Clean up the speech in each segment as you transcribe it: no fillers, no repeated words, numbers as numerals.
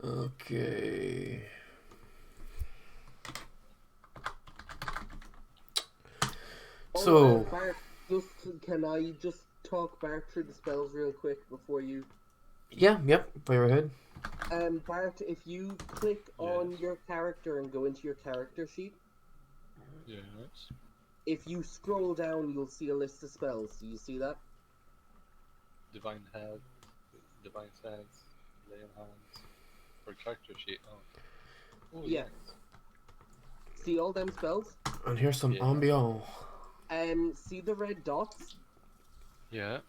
Okay. Oh, So, Bart, can I just talk Bart through the spells real quick before you? yeah, yep, fire ahead. Bart, if you click Yes. on your character and go into your character sheet, Yes. if you scroll down, you'll see a list of spells. Do you see that? Divine Head, Divine Sense, Lay on Hands, or character sheet. Oh Yeah. yes. See all them spells? And here's some Yeah. ambiance. See the red dots? Yeah.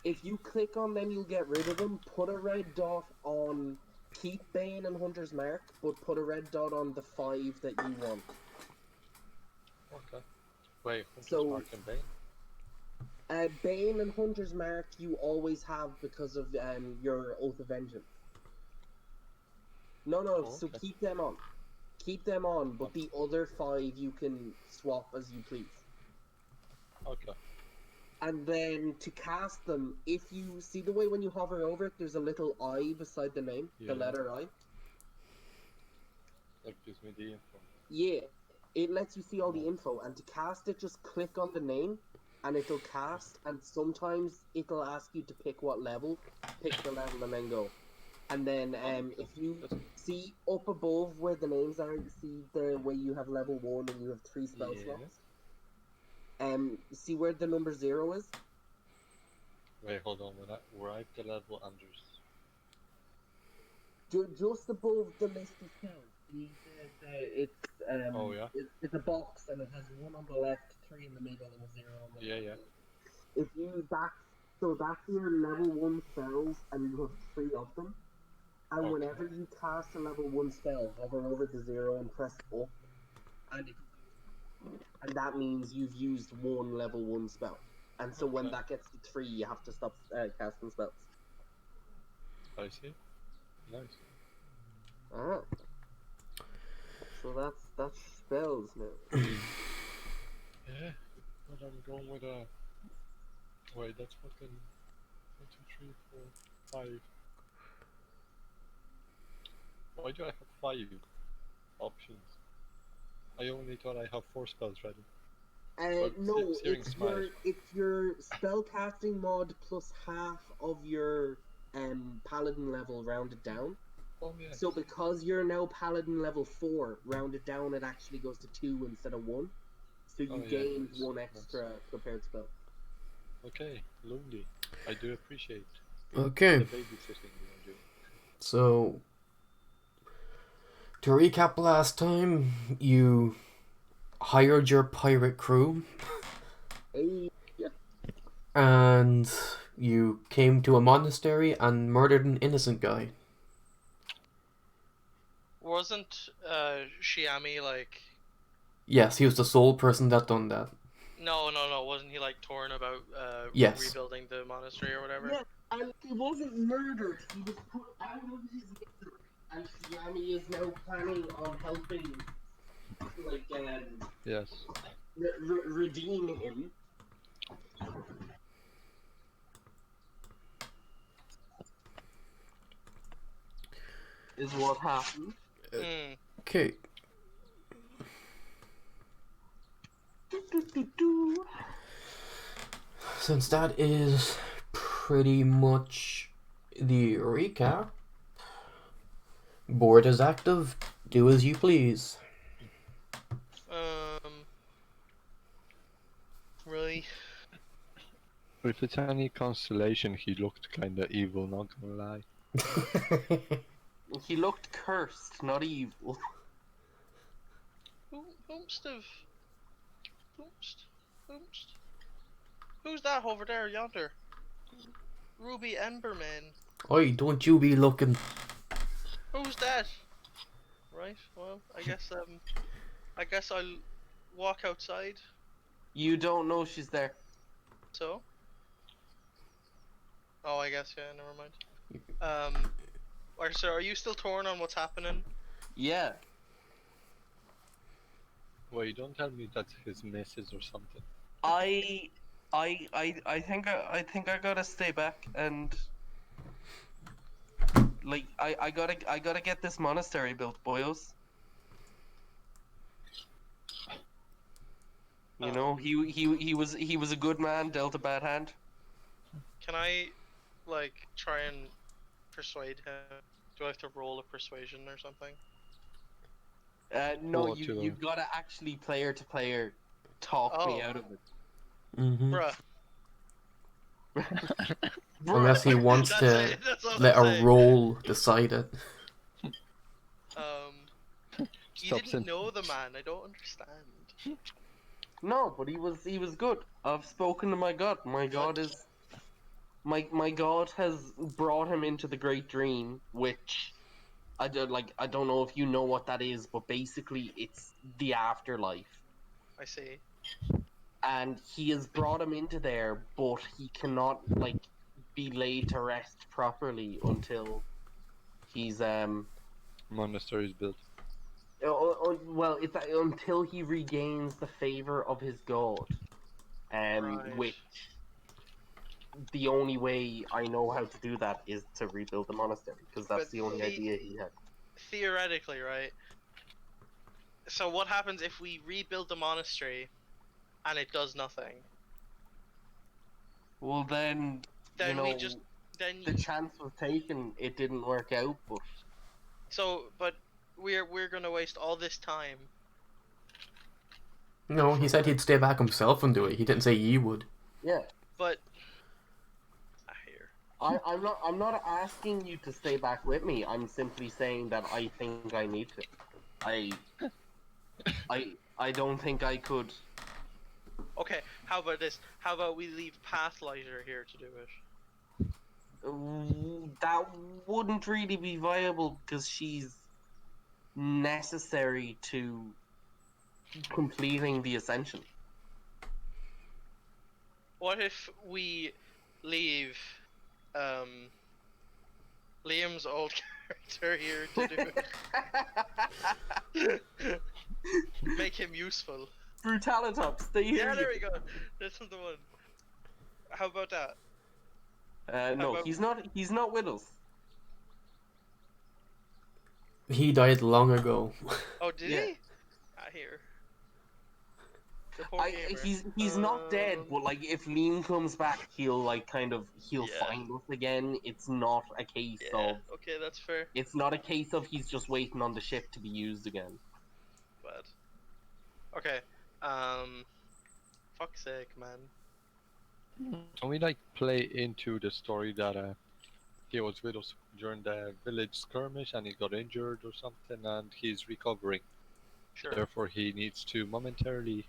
If you click on them, you'll get rid of them. Put a red dot on keep Bane and Hunter's Mark, but put a red dot on the 5 that you want. Okay. Wait, Hunter's So, Mark and Bane? Bane and Hunter's Mark you always have because of your Oath of Vengeance. No, Oh, so okay. keep them on. Keep them on, but Okay. the other 5 you can swap as you please. Okay. And then to cast them, if you see the way when you hover over it, there's a little I beside the name, the Yeah. letter I. That gives me the info. Yeah, it lets you see all the Right. info, and to cast it, just click on the name, and it'll cast. And sometimes it'll ask you to pick what level. Pick the level and then go. And then if you see up above where the names are, you see the way you have level 1 and you have 3 spell Yeah. slots. See where the number 0 is? Wait, hold on. Were I the level unders? Just above the list of spells. Oh yeah. It's a box and it has 1 on the left, 3 in the middle, and a 0 on the Yeah, right. yeah. If you that's your level 1 spells and you have 3 of them. And Okay. whenever you cast a level 1 spell, hover over the 0 and press up, and that means you've used 1 level 1 spell. And so when Okay. that gets to 3, you have to stop casting spells. I see. Nice. Ah. So that's spells now. Yeah. But I'm going with a. Wait, that's fucking 1, 2, 3, 4, 5. Why do I have 5 options? I only thought I have 4 spells ready. Well, No, Searing Smite. it's your spell casting mod plus half of your paladin level rounded down. Oh yeah. So because you're now paladin level 4, rounded down, it actually goes to 2 instead of 1. So you Oh, yeah, gained nice, 1 nice. extra prepared spell. Okay, lovely. I do appreciate Okay, the babysitting you are doing. so to recap last time, you hired your pirate crew Hey, yeah. and you came to a monastery and murdered an innocent guy. Wasn't Shiami like? Yes, he was the sole person that done that. No. Wasn't he like torn about Yes. rebuilding the monastery or whatever? Yeah, and he wasn't murdered. He was put out of his misery. And Shiami is now planning on helping, like, Yes. redeem him. Is what happened. Hmm. Okay. Since that is pretty much the recap, board is active. Do as you please. Really? If it's any consolation, he looked kinda evil, not gonna lie. He looked cursed, not evil. Who's that over there yonder? Ruby Emberman. Oi, don't you be looking. Who's that? Right. Well, I guess I'll walk outside. You don't know she's there. So. Oh, I guess yeah. Never mind. So are you still torn on what's happening? Yeah. Wait, don't tell me that's his missus or something. I think I gotta stay back and like I gotta get this monastery built, boyos. You know, he was a good man, dealt a bad hand. Can I, like, try and persuade him? Do I have to roll a persuasion or something? No, Or to- you gotta actually player to player talk me Oh. out of it. Mm-hmm. Bruh. Unless he wants That's to it. That's all let I'm a saying. roll decide it. You Stop didn't sin- know the man. I don't understand. No, but he was good. I've spoken to my god. My god is my god has brought him into the great dream, which I don't know if you know what that is, but basically it's the afterlife. I see. And he has brought him into there, but he cannot like be laid to rest properly until he's monastery is built. well, it's until he regains the favor of his god, Right. which the only way I know how to do that is to rebuild the monastery because that's But the only idea he had. theoretically, right? So what happens if we rebuild the monastery and it does nothing? Well, then you Then know we just then the chance was taken. It didn't work out, but but we're gonna waste all this time. No, he said he'd stay back himself and do it. He didn't say ye would. yeah. But I hear. I'm not asking you to stay back with me. I'm simply saying that I think I need to. I don't think I could. Okay, how about this? How about we leave Pathlighter here to do it? That wouldn't really be viable because she's necessary to completing the ascension. What if we leave Liam's old character here to do it? Make him useful. Brutalitops, stay here. Yeah, there we go. That's the one. How about that? No, about- he's not. He's not with us. He died long ago. Oh, did Yeah. he? I hear. The poor gamer. He's not dead, but like if Liam comes back, he'll Yeah. find us again. It's not a case Yeah. of. Okay, that's fair. It's not a case of he's just waiting on the ship to be used again. But okay. Fuck's sake, man. Can we like play into the story that he was with us during the village skirmish and he got injured or something and he's recovering. Sure. Therefore, he needs to momentarily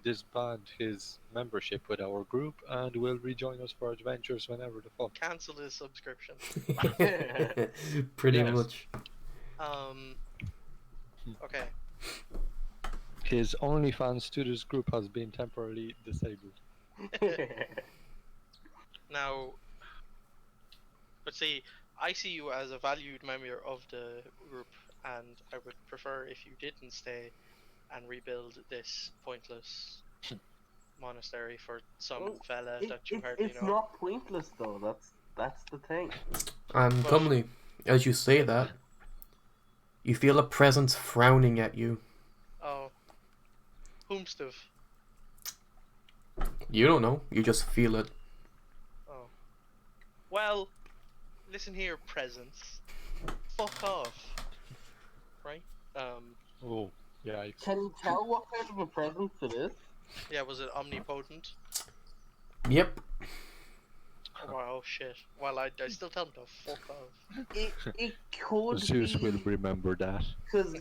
disband his membership with our group and will rejoin us for adventures whenever the fuck. Cancel his subscription. Pretty Yes. much. Okay. His OnlyFans to this group has been temporarily disabled. Now, but see, I see you as a valued member of the group, and I would prefer if you didn't stay and rebuild this pointless monastery for some Well, fella that you hardly it's know. not pointless though. That's the thing. And But- Gumley, as you say that, you feel a presence frowning at you. Oh. Whomstuff. You don't know, you just feel it. Oh. Well, listen here, presence. Fuck off. Right? Oh, yeah. Can you tell what kind of a presence it is? Yeah, was it omnipotent? Yep. Wow, shit. Well, I still tell him to fuck off. It could Zeus be will remember that. because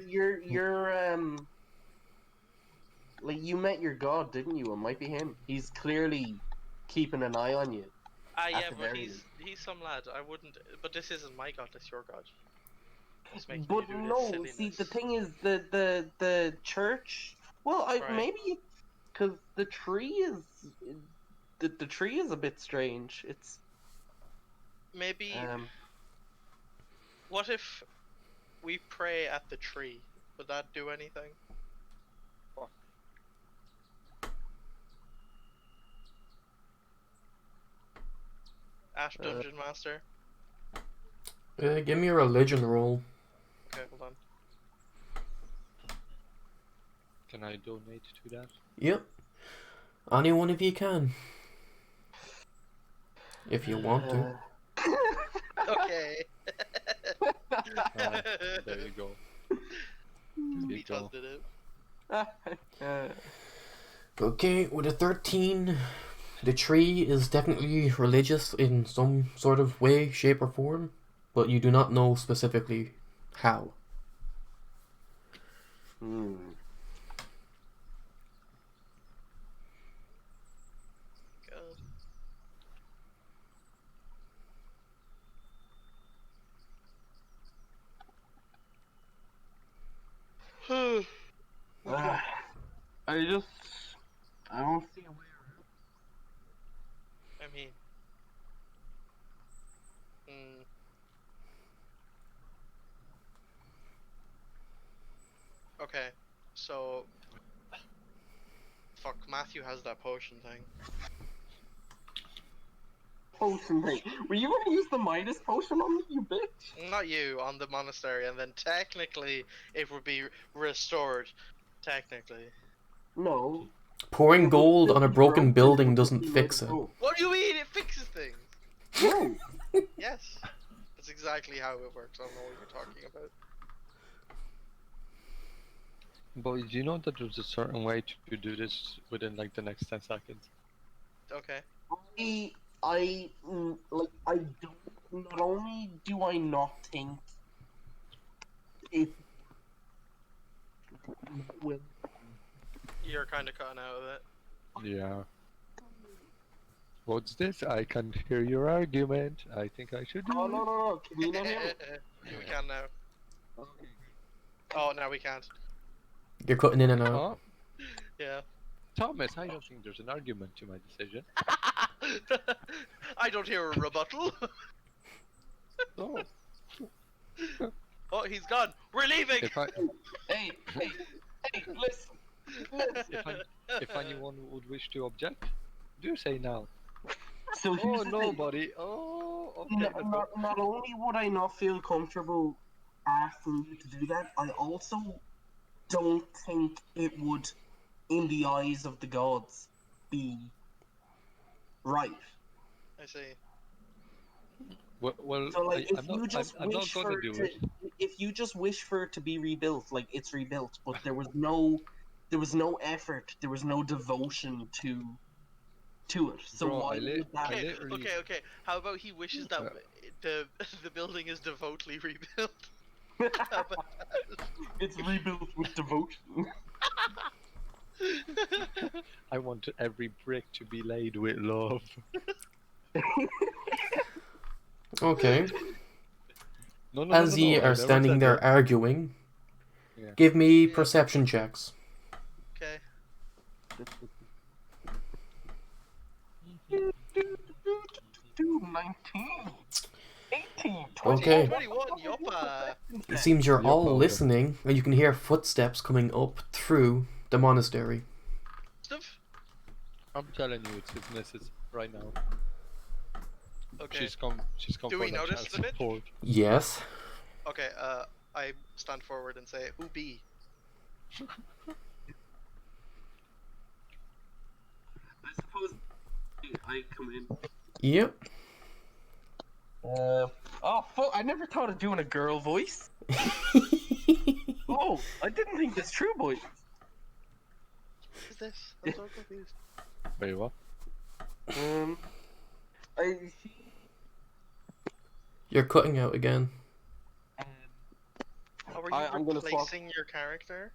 you're like you met your god, didn't you? It might be him. He's clearly keeping an eye on you. Ah, yeah, At the but very he's some lad. I wouldn't. But this isn't my god. It's your god. It's making But you do no, this see, the silliness. thing is, the church. Well, Right. maybe because the tree is the tree is a bit strange. It's Maybe. um. What if we pray at the tree? Would that do anything? Ash Dungeon Master. Give me a religion roll. Okay, hold on. Can I donate to that? Yep. Any one of you can. If you want to. Okay. Ah, there you go. There you Vitas go. did it. Okay, with a 13, the tree is definitely religious in some sort of way, shape, or form, but you do not know specifically how. God. I don't see a way I mean, mm, okay, so fuck. Matthew has that potion thing. potion thing. Were you gonna use the Midas potion on me, you bitch? Not you on the monastery, and then technically it would be restored. Technically. No. Pouring It would gold still on a be broken broken, building it would doesn't be fix Midas it. gold. What do you mean? It fixes things. No. Yes, that's exactly how it works. I don't know what you're talking about. But you know that there's a certain way to do this within like the next 10 seconds. Okay. I don't. Not only do I not think it will. You're kind of cutting out of it. Yeah. What's this? I can't hear your argument. I think I should do Oh no! Can you not hear me? We can now. Okay. Oh, now we can't. You're cutting in and out. Oh, Yeah. Thomas, I don't think there's an argument to my decision. I don't hear a rebuttal. No. Oh, he's gone. We're leaving. Hey, listen. If anyone would wish to object, do say now. So Oh, here's the thing. nobody. Oh, okay. let's go. Not only would I not feel comfortable asking you to do that, I also don't think it would, in the eyes of the gods, be right. I see. Well, So, like, I'm not wish gonna for do to, it. if you just wish for it to be rebuilt, like it's rebuilt, but there was no effort, there was no devotion to it. So Bro, why I would that? I Okay, literally- okay. How about he wishes that the building is devoutly rebuilt? How about It's rebuilt with devotion. I want every brick to be laid with love. Okay. No, As ye I are never standing said there that. arguing, Yeah. give me Yeah. perception checks. Okay. 19, 18, 20, Okay. 21, yoppa. It seems you're Yep, all okay. listening, and you can hear footsteps coming up through the monastery. Stuff. I'm telling you, it's his missus right now. Okay. She's come Do for we the notice child the bitch? support. Yes. Okay. I stand forward and say, "Who be?" I suppose I come in. Yep. Oh fuck! I never thought of doing a girl voice. Oh, I didn't think that's true, boy. What is this? I'm so confused. Very well. You're cutting out again. How are you I'm gonna swap. replacing your character?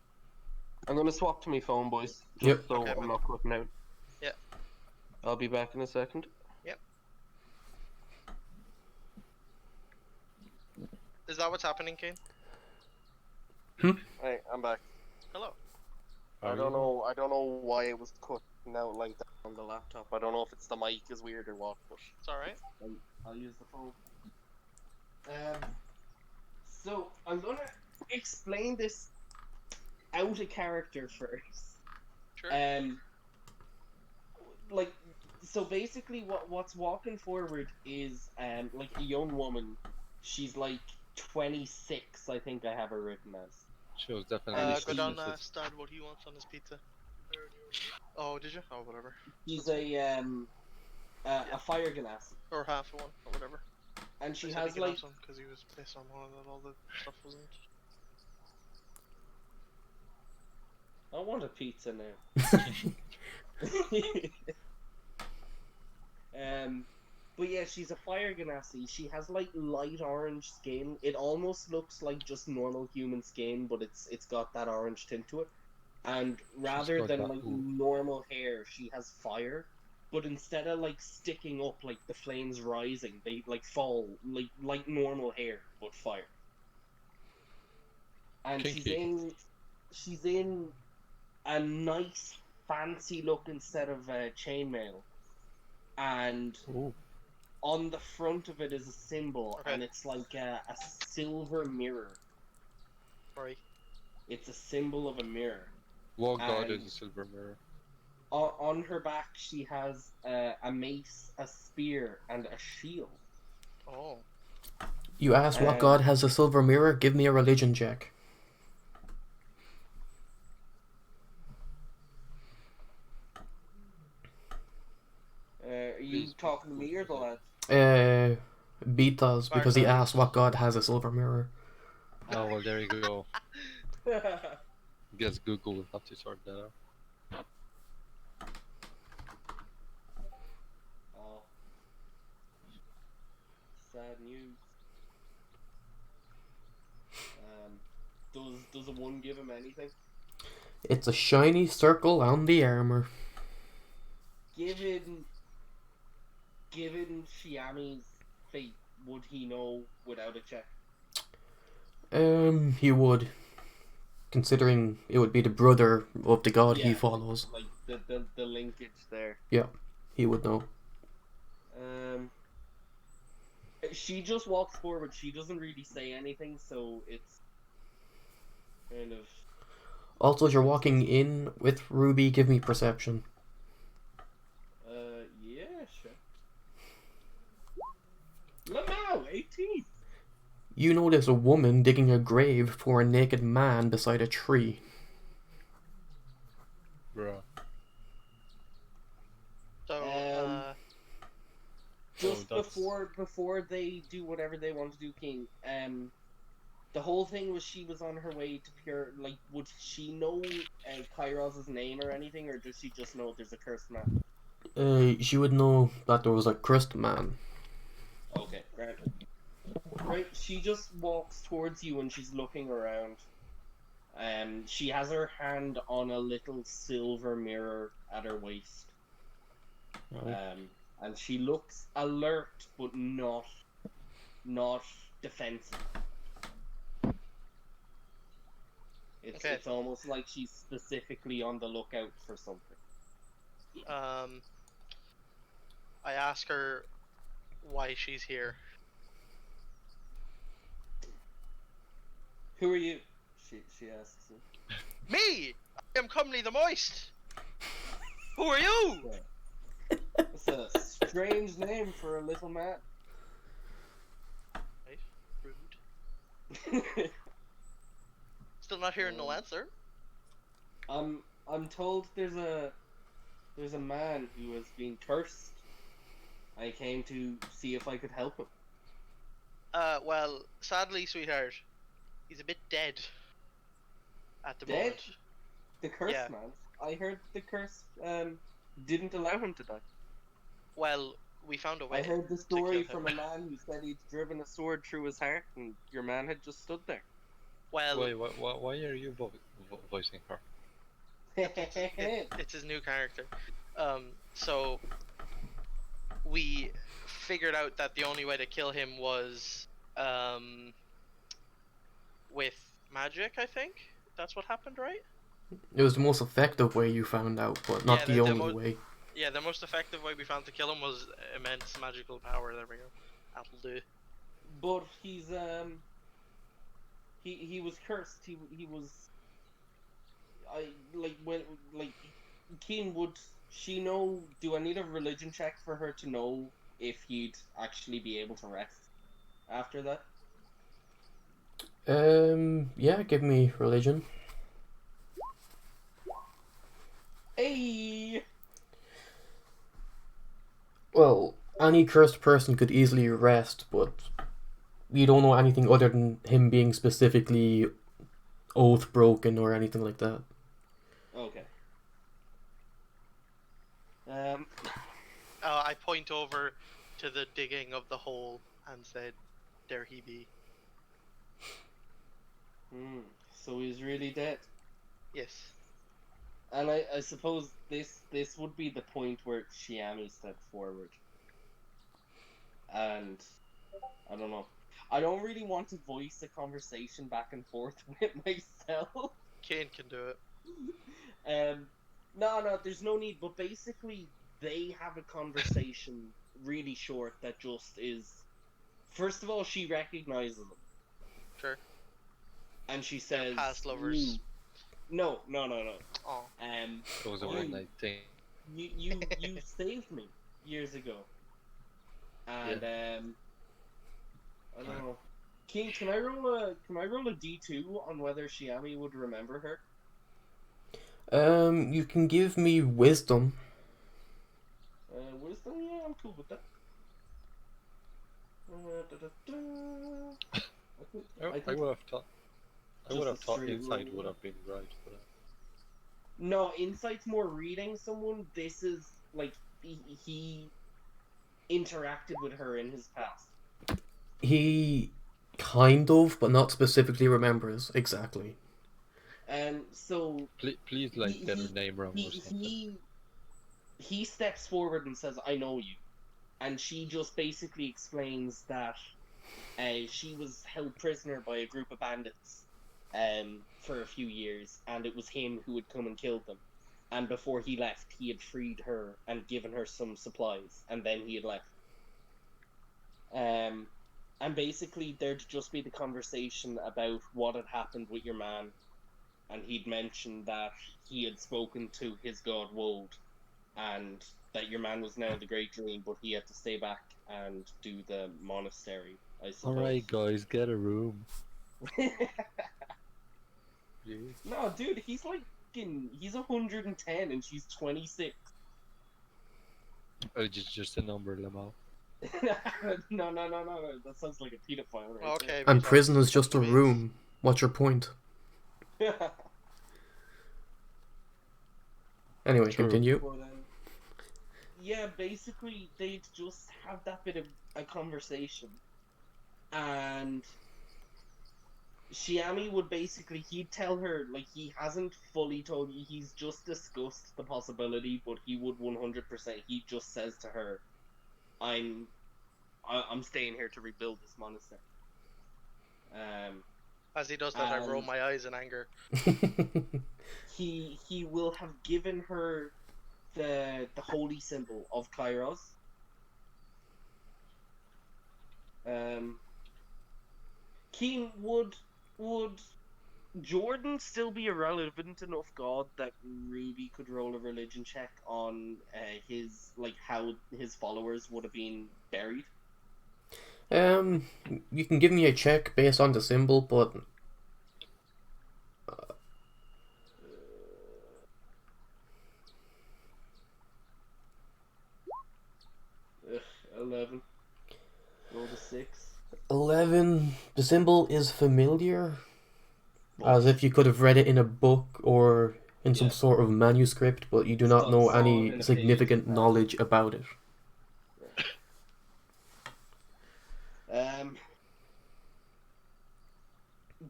I'm gonna swap to my phone, boys. Just Yep. so Okay, I'm man. not cutting out. Yeah. I'll be back in a second. Is that what's happening, Kane? Hey, I'm back. Hello. I don't know why it was cutting out like that on the laptop. I don't know if it's the mic is weird or what, but It's all right. I'll use the phone. So I'm gonna explain this out of character first. Sure. Like, so basically, what's walking forward is like a young woman She's like 26, I think I have her written as. She was definitely And Go down, suspicious. Stan, what he wants on his pizza. Oh, did you? Oh, whatever. She's a fire ganassi. Or half of one, or whatever. And she I said he has could like have some because he was pissed on one that all the stuff wasn't. I want a pizza now. But yeah, she's a fire ganassi. She has like light orange skin. It almost looks like just normal human skin, but it's got that orange tint to it. And rather got than that, like ooh. normal hair, she has fire. But instead of like sticking up like the flames rising, they like fall like normal hair, but fire. And Kinky. she's in a nice fancy looking set of chainmail, and Ooh. on the front of it is a symbol, Okay. and it's like a silver mirror. Right. It's a symbol of a mirror. What god is And- a silver mirror? On her back, she has a mace, a spear, and a shield. Oh. You asked what Um, god has a silver mirror? Give me a religion check. Are you Please. talking to me or the lad? Beat does because he Background. asked what god has a silver mirror. Oh, well, there you go. Guess Google will have to sort that out. Oh. Sad news. Does a one give him anything? It's a shiny circle on the armor. Given Shiami's fate, would he know without a check? He would. Considering it would be the brother of the god he Yeah. follows. Like the linkage there. He would know. She just walks forward. She doesn't really say anything, so it's kind of. Also, as you're walking in with Ruby, give me perception. Yeah, sure. Lamau, 18. You notice a woman digging a grave for a naked man beside a tree. Bruh. So, Just that's- before they do whatever they want to do, King. The whole thing was she was on her way to Pure. Like, would she know Kairos' name or anything, or does she just know there's a cursed man? She would know that there was a cursed man. Okay, granted. Right, she just walks towards you and she's looking around. She has her hand on a little silver mirror at her waist. Right. And she looks alert, but not defensive. Okay. It's almost like she's specifically on the lookout for something. I ask her why she's here. Who are you? She asks you. Me! I am Comely the Moist! Who are you? It's a strange name for a little man. Right, rude. Still not hearing no answer. I'm told there's a man who has been cursed. I came to see if I could help him. Well, sadly, sweetheart, he's a bit dead. At the Dead? moment. The cursed Yeah. man. I heard the curse didn't allow him to die. Well, we found a way. I heard the to story kill him. from a man who said he'd driven a sword through his heart, and your man had just stood there. Well, Wait, why are you voicing her? it's his new character. So we figured out that the only way to kill him was with magic. I think that's what happened, right? It was the most effective way you found out, but not Yeah, the the only way. Yeah, the most effective way we found to kill him was immense magical power. There we go. That'll do. But he's he was cursed. He was Keen, would she know? Do I need a religion check for her to know if he'd actually be able to rest after that? Yeah, give me religion. Hey! Well, any cursed person could easily rest, but you don't know anything other than him being specifically oath broken or anything like that. Okay. I point over to the digging of the hole and said, "There he be." So he's really dead. Yes. And I suppose this would be the point where Shiami stepped forward. And I don't know. I don't really want to voice a conversation back and forth with myself. Kane can do it. No, there's no need. But basically, they have a conversation really short that just is. First of all, she recognizes him, Sure. and she They're says, past lovers. No. Oh. It was a one night thing. You saved me years ago, and I don't know. King, can I roll a D2 on whether Shiami would remember her? You can give me wisdom. Wisdom, yeah, I'm cool with that. I would have thought. I Just would a have thought straight inside roll. would have been right for that. No, insight's more reading someone. This is like he interacted with her in his past. He kind of, but not specifically remembers exactly. So Please like get her name wrong or something. he steps forward and says, "I know you," and she just basically explains that she was held prisoner by a group of bandits for a few years, and it was him who had come and killed them. And before he left, he had freed her and given her some supplies, and then he had left. And basically, there'd just be the conversation about what had happened with your man, and he'd mentioned that he had spoken to his god Wold, and that your man was now the Great Dream, but he had to stay back and do the monastery, I suppose. Alright, guys, get a room. Jeez. No, dude, he's like he's 110 and she's 26. Oh, just a number, Lamau. No, that sounds like a pedophile right Okay. And but prison is just a means- room. What's your point? there. Anyway, True. continue. But, yeah, basically, they'd just have that bit of a conversation. And Shiami would basically, he'd tell her, like, he hasn't fully told you, he's just discussed the possibility, but he would 100%, he just says to her, I'm staying here to rebuild this monastery. As he does that, I roll my eyes in anger. He will have given her the holy symbol of Kairos. Keen, would Jordan still be a relevant enough god that Ruby could roll a religion check on his, like, how his followers would have been buried? You can give me a check based on the symbol, but 11. Roll the 6. 11. The symbol is familiar, as if you could have read it in a book or in some Yeah. sort of manuscript, but you do not know Saw it in any a significant page. knowledge about it.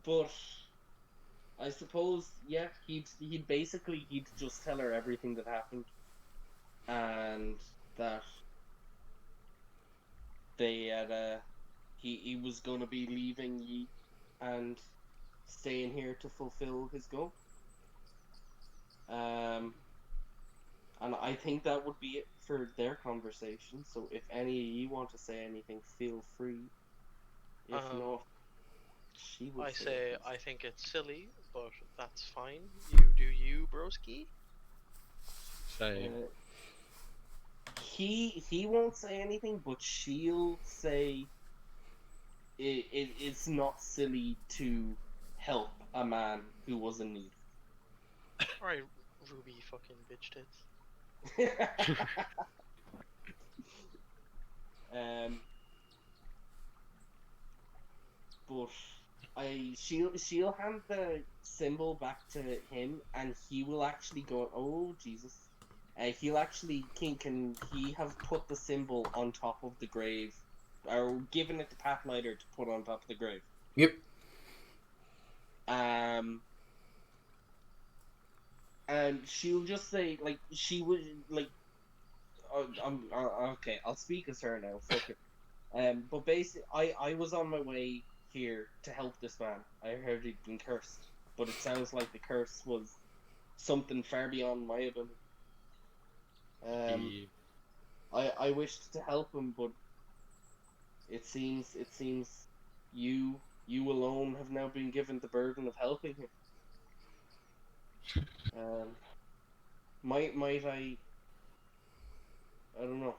But I suppose, yeah, he'd just tell her everything that happened, and that they had he was gonna be leaving Yi and staying here to fulfill his goal. And I think that would be it for their conversation. So if any of you want to say anything, feel free. If not, she will. I say say it. I think it's silly, but that's fine. You do you, broski. Same. He won't say anything, but she'll say, it's not silly to help a man who was in need. Alright, Ruby fucking bitch tits. But she'll hand the symbol back to him, and he will actually go. Oh Jesus! He'll actually can he have put the symbol on top of the grave, or given it to Pathlighter to put on top of the grave. Yep. And she'll just say like she would like. Okay, I'll speak as her now. Fuck it. But basically, I was on my way here to help this man. I heard he'd been cursed, but it sounds like the curse was something far beyond my ability. I wished to help him, but it seems you alone have now been given the burden of helping him. Might I don't know.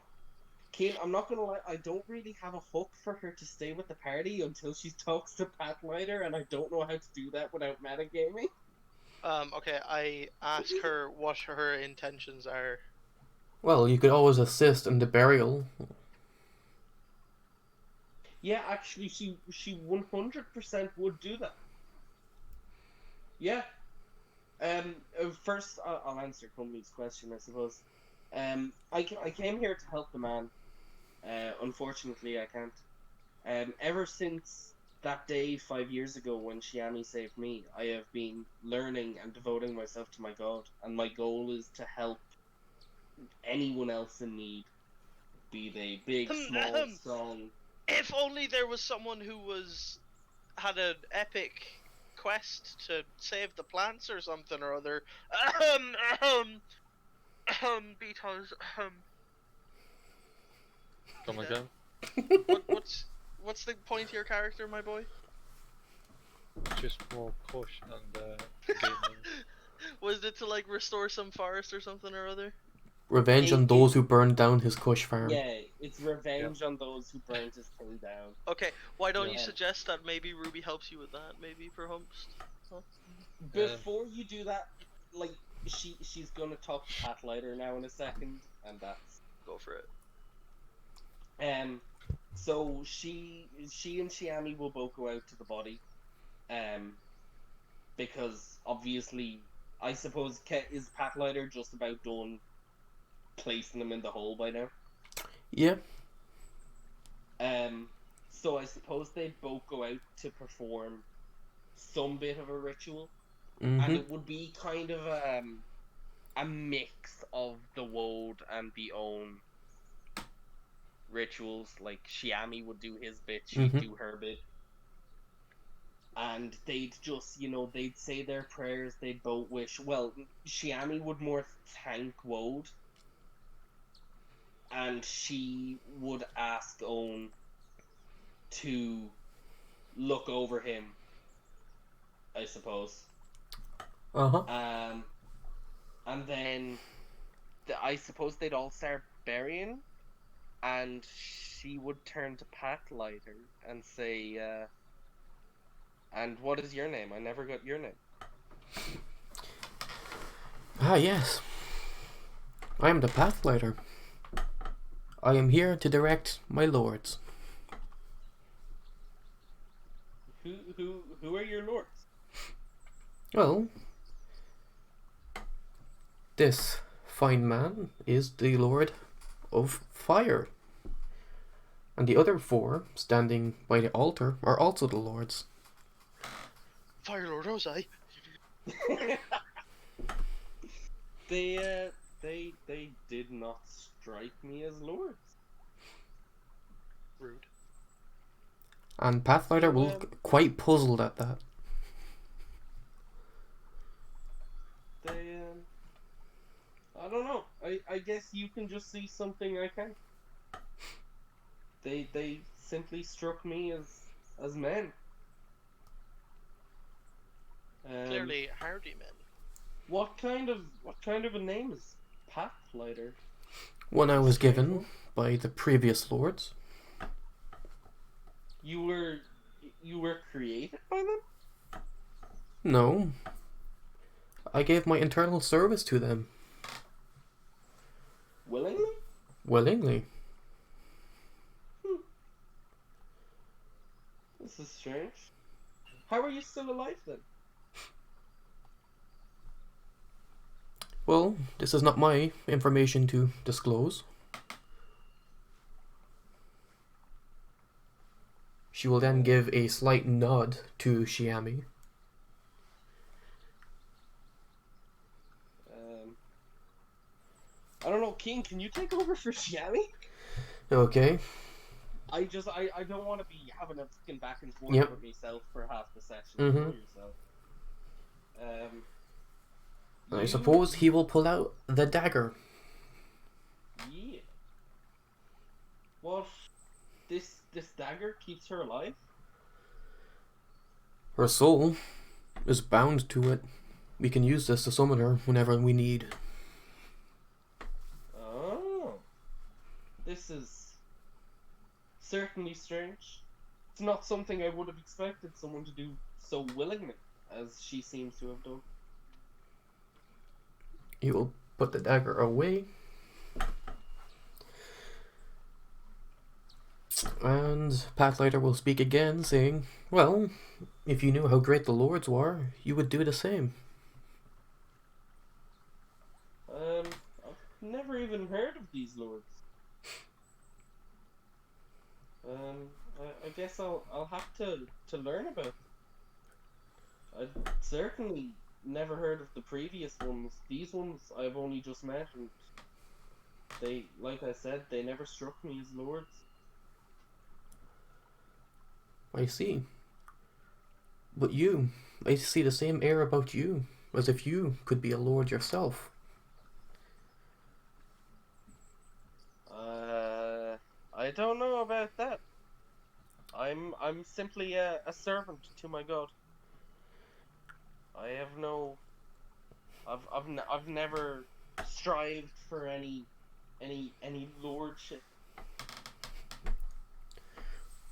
Kate, I'm not gonna lie, I don't really have a hook for her to stay with the party until she talks to Pathlighter, and I don't know how to do that without metagaming. Okay, I ask her what her intentions are. Well, you could always assist in the burial. Yeah, actually, she 100% would do that. Yeah. First, I'll answer Cumley's question, I suppose. I came here to help the man. Unfortunately, I can't. Ever since that day 5 years ago when Shiami saved me, I have been learning and devoting myself to my god, and my goal is to help anyone else in need, be they big, small, strong. If only there was someone who had an epic quest to save the plants or something or other. Because Come again? what's the point of your character, my boy? Just more push and gaming. Was it to like restore some forest or something or other? Revenge on those who burned down his Kush farm. Yeah, it's revenge on those who burned his thing down. Okay, why don't you Yeah. suggest that maybe Ruby helps you with that? Maybe perhaps. Huh? Before you do that, like she's gonna talk to Pathlighter now in a second, and that's Go for it. So she and Shiami will both go out to the body, because obviously, I suppose is Pathlighter just about done placing them in the hole by now? Yeah. So I suppose they'd both go out to perform some bit of a ritual, and it would be kind of a mix of the Woad and the Own rituals. Like Shiami would do his bit, she'd do her bit, and they'd just, they'd say their prayers, they'd both wish. Well, Shiami would more thank Woad, and she would ask Own to look over him, I suppose. And then I suppose they'd all start burying, and she would turn to Pathlighter and say, and what is your name? I never got your name. Ah, yes. I am the Pathlighter. I am here to direct my lords. Who are your lords? Well, this fine man is the Lord of Fire. And the other four, standing by the altar, are also the lords. Fire Lord Ozai. They did not strike me as lords. Rude. And Pathlighter will look quite puzzled at that. I don't know. I guess you can just see something I can't. They simply struck me as men. Clearly hardy men. What kind of a name is Pathlighter? One I was given by the previous lords. You were You were created by them? No. I gave my internal service to them. Willingly? Willingly. This is strange. How are you still alive then? Well, this is not my information to disclose. She will then give a slight nod to Shiami. I don't know, King, can you take over for Shiami? Okay. I don't want to be having a fucking back and forth Yep. with myself for half the session. Mhm. You know yourself. I You- suppose he will pull out the dagger. Yeah. What? This dagger keeps her alive? Her soul is bound to it. We can use this to summon her whenever we need. Oh. This is certainly strange. It's not something I would have expected someone to do so willingly as she seems to have done. He will put the dagger away. And Pathlighter will speak again, saying, well, if you knew how great the lords were, you would do the same. I've never even heard of these lords. I guess I'll have to learn about them. I've certainly never heard of the previous ones. These ones I've only just met, and they, like I said, they never struck me as lords. I see. But you, I see the same air about you, as if you could be a lord yourself. I don't know about that. I'm simply a servant to my god. I have no. I've never strived for any lordship.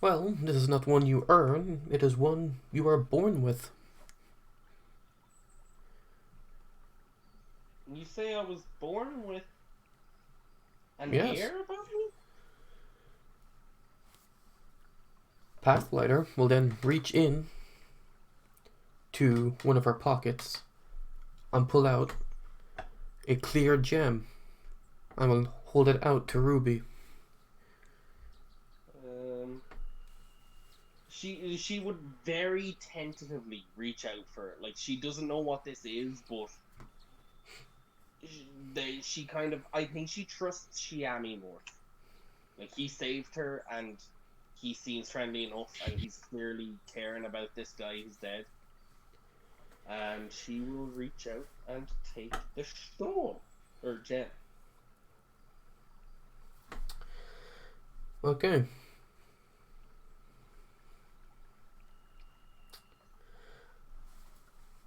Well, this is not one you earn, it is one you are born with. You say I was born with an Yes. air above me? Pathlighter will then reach in to one of her pockets and pull out a clear gem and will hold it out to Ruby. She would very tentatively reach out for it. Like, she doesn't know what this is, but she kind of, I think she trusts Shiami more. Like, he saved her, and he seems friendly enough, and he's clearly caring about this guy who's dead. And she will reach out and take the stone, or gem. Okay.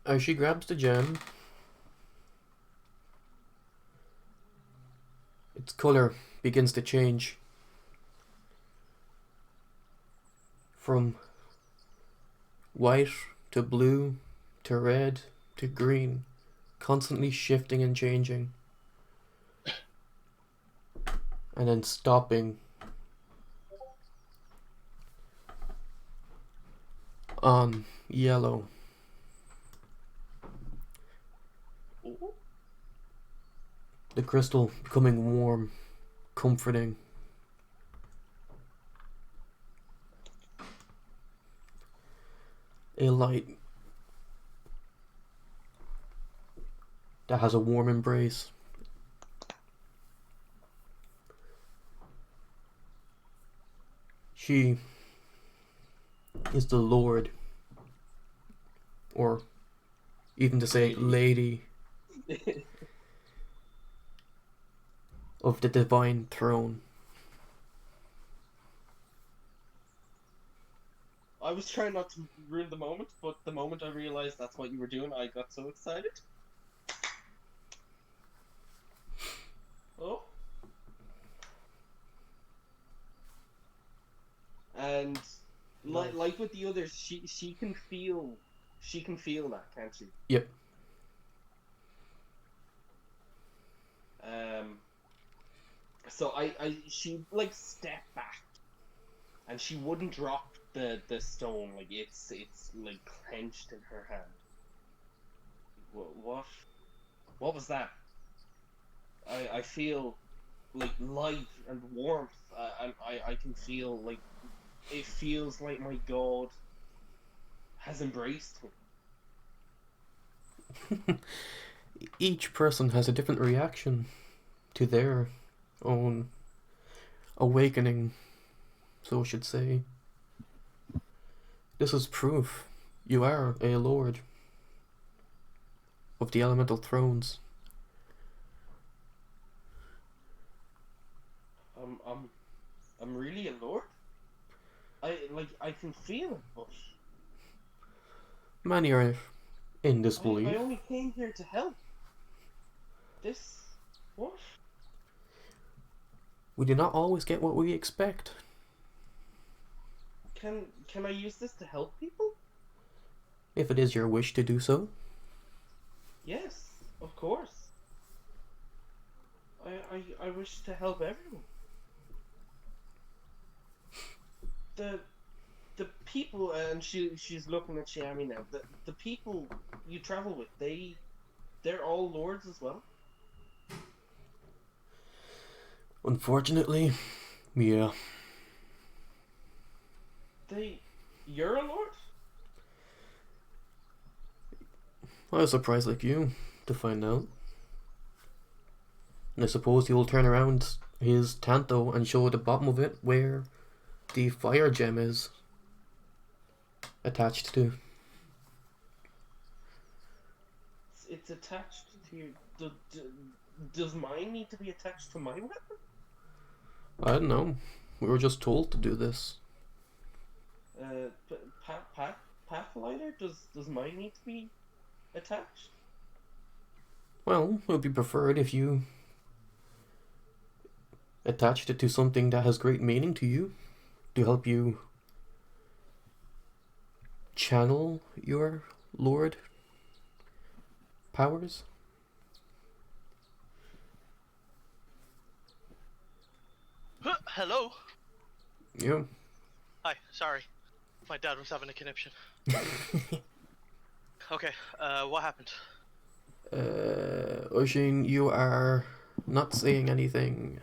As she grabs the gem, its color begins to change from white to blue to red to green, constantly shifting and changing, and then stopping on yellow. Ooh. The crystal becoming warm, comforting. A light that has a warm embrace. She is the Lord, or even to say Lady of the Divine Throne. I was trying not to ruin the moment, but the moment I realized that's what you were doing, I got so excited. Oh. And like with the others, she can feel that, can't she? Yep. So she like step back, and she wouldn't drop the stone. Like it's like clenched in her hand. What was that? I feel like light and warmth, and I can feel like it feels like my god has embraced me. Each person has a different reaction to their own awakening, so I should say. This is proof you are a lord of the elemental thrones. I'm really a lord. I can feel it, but Many are in I disbelief. only came here to help. This what? We do not always get what we expect. Can I use this to help people? If it is your wish to do so. Yes, of course. I wish to help everyone. The people, and she's looking at Shiami now. The people you travel with, they're all lords as well. Unfortunately, yeah. You're a lord? I was surprised like you to find out. And I suppose he will turn around his Tanto and show the bottom of it where the fire gem is attached to. It's attached to you. Does mine need to be attached to my weapon? I don't know. We were just told to do this. Pathlighter? Does mine need to be attached? Well, it would be preferred if you attached it to something that has great meaning to you, to help you channel your lord powers. Hello? Yeah. Hi, sorry. My dad was having a conniption. Okay, what happened? Oshin, you are not saying anything.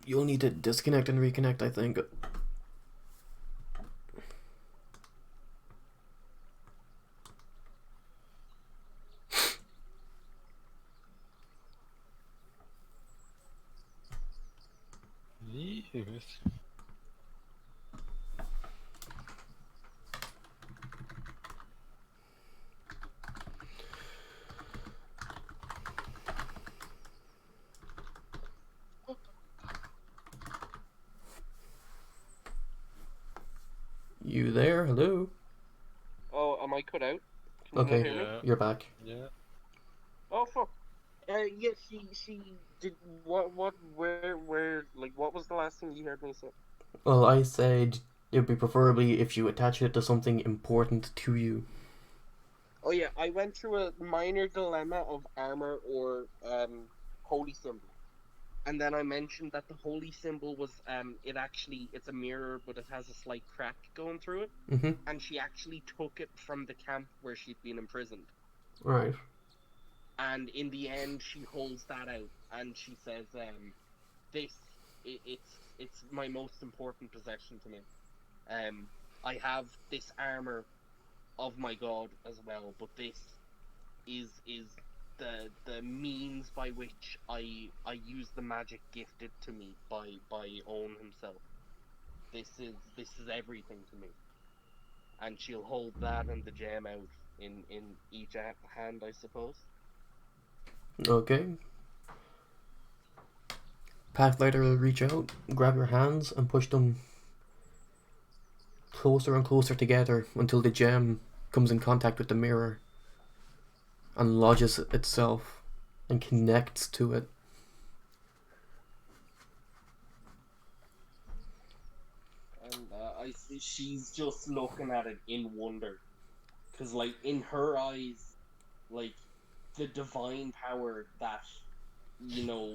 You'll need to disconnect and reconnect, I think. Yes. You there? Hello? Oh, am I cut out? Can Okay. you not hear me? Yeah. You're back. Yeah. Oh fuck. Yeah, she did what where like what was the last thing you heard me say? Well, I said it would be preferably if you attach it to something important to you. Oh yeah, I went through a minor dilemma of armor or holy symbol. And then I mentioned that the holy symbol was it's a mirror but it has a slight crack going through it. Mm-hmm. And she actually took it from the camp where she'd been imprisoned. Right. And in the end she holds that out and she says, it's my most important possession to me. I have this armor of my god as well, but this is the means by which I use the magic gifted to me by Owen himself. This is everything to me. And she'll hold that and the gem out in each hand, I suppose. Okay. Pathlighter will reach out, grab your hands, and push them closer and closer together until the gem comes in contact with the mirror. and lodges itself and connects to it. And I see she's just looking at it in wonder. Because, like, in her eyes, like, the divine power that, you know,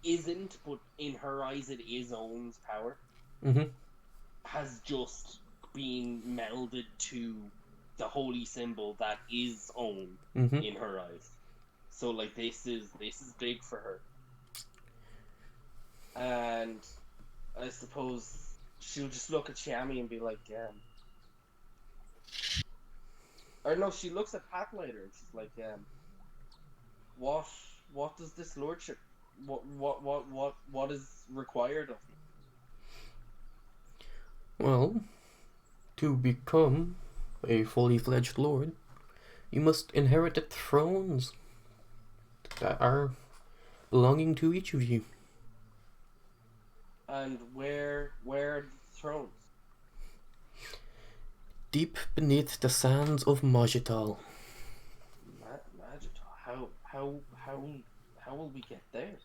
isn't, but in her eyes it is Owen's power, Mm-hmm. has just been melded to the holy symbol that is Owen Mm-hmm. in her eyes. So, like, this is big for her. And I suppose she'll just look at Shammy and be like, or no, she looks at Pathlighter and she's like, what does this lordship, what is required of me? Well, to become a fully fledged lord, you must inherit the thrones that are belonging to each of you. And where are the thrones? Deep beneath the sands of Majital. Magital, how will we get there?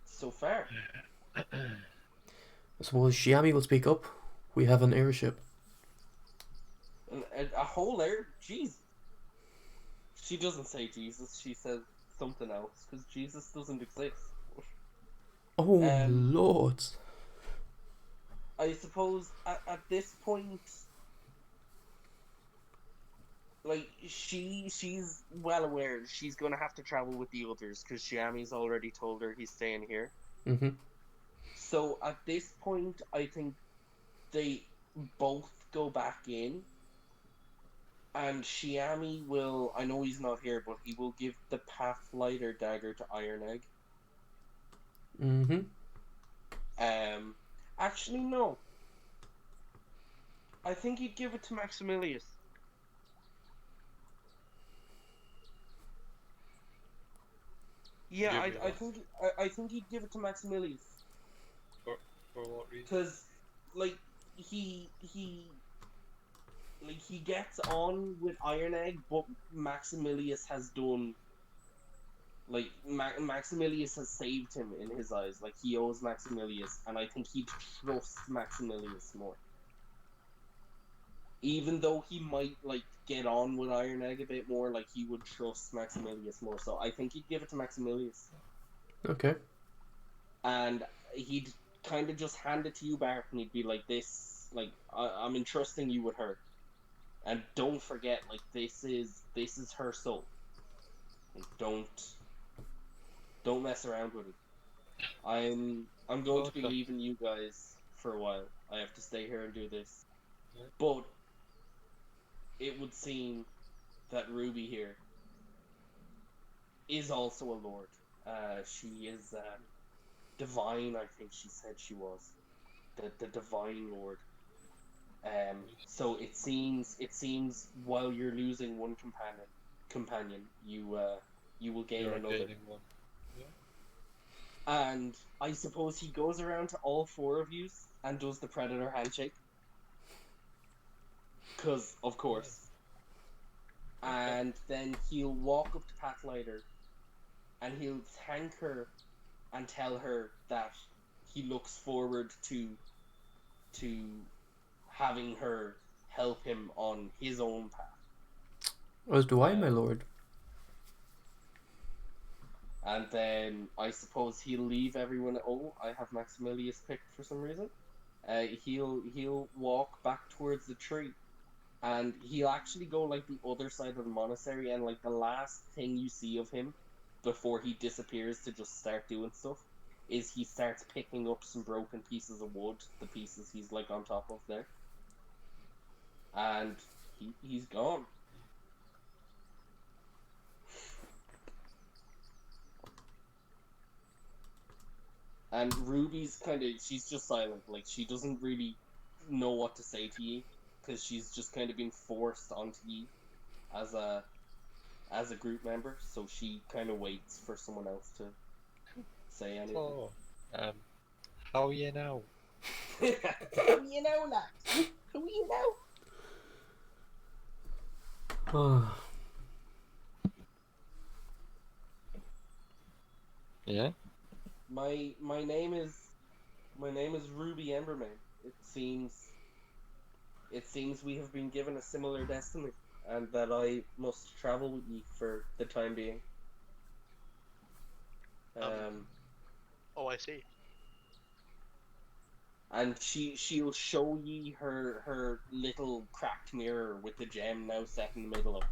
So far. I suppose Shiami will speak up. We have an airship. A whole air? Jesus. She doesn't say Jesus, she says something else, because Jesus doesn't exist. Oh, Lord. I suppose at this point, like, she's well aware she's going to have to travel with the others, because Shiami's already told her he's staying here. Mm-hmm. So at this point, I think they both go back in, and Shiami will, I know he's not here, but he will give the Pathlighter dagger to Iron Egg. Mm-hmm. Actually, no. I think he'd give it to Maximilius. Yeah, I think he'd give it to Maximilius. For what reason? Because, like, he gets on with Iron Egg, but Maximilius has done, like, Maximilius has saved him in his eyes. Like, he owes Maximilius, and I think he'd trust Maximilius more. Even though he might, like, get on with Iron Egg a bit more, like, he would trust Maximilius more. So I think he'd give it to Maximilius. Okay. And he'd kind of just hand it to you back, and he'd be like, this, like, I'm entrusting you with her. And don't forget, like, this is her soul. Like, don't mess around with it. I'm going to be Okay. leaving you guys for a while. I have to stay here and do this. Yeah. But it would seem that Ruby here is also a lord. She is divine, I think she said she was. The divine lord. So it seems while you're losing one companion, you will gain You're another. gaining one. And I suppose he goes around to all four of you and does the predator handshake. 'Cause of course. And then he'll walk up to Pathlighter and he'll thank her and tell her that he looks forward to having her help him on his own path. As do I, my lord. And then I suppose he'll leave everyone. Oh, I have Maximilius picked for some reason. He'll walk back towards the tree, and he'll actually go like the other side of the monastery. And like the last thing you see of him before he disappears to just start doing stuff is he starts picking up some broken pieces of wood, the pieces he's like on top of there, and he's gone. And Ruby's she's just silent, like she doesn't really know what to say to you, because she's just kind of been forced onto you as a group member, so she kind of waits for someone else to say anything. Oh, how are you now? How you know, lads? How you know? Yeah. My name is Ruby Emberman. It seems we have been given a similar destiny, and that I must travel with ye for the time being. Oh, I see. And she'll show ye her little cracked mirror with the gem now set in the middle of it.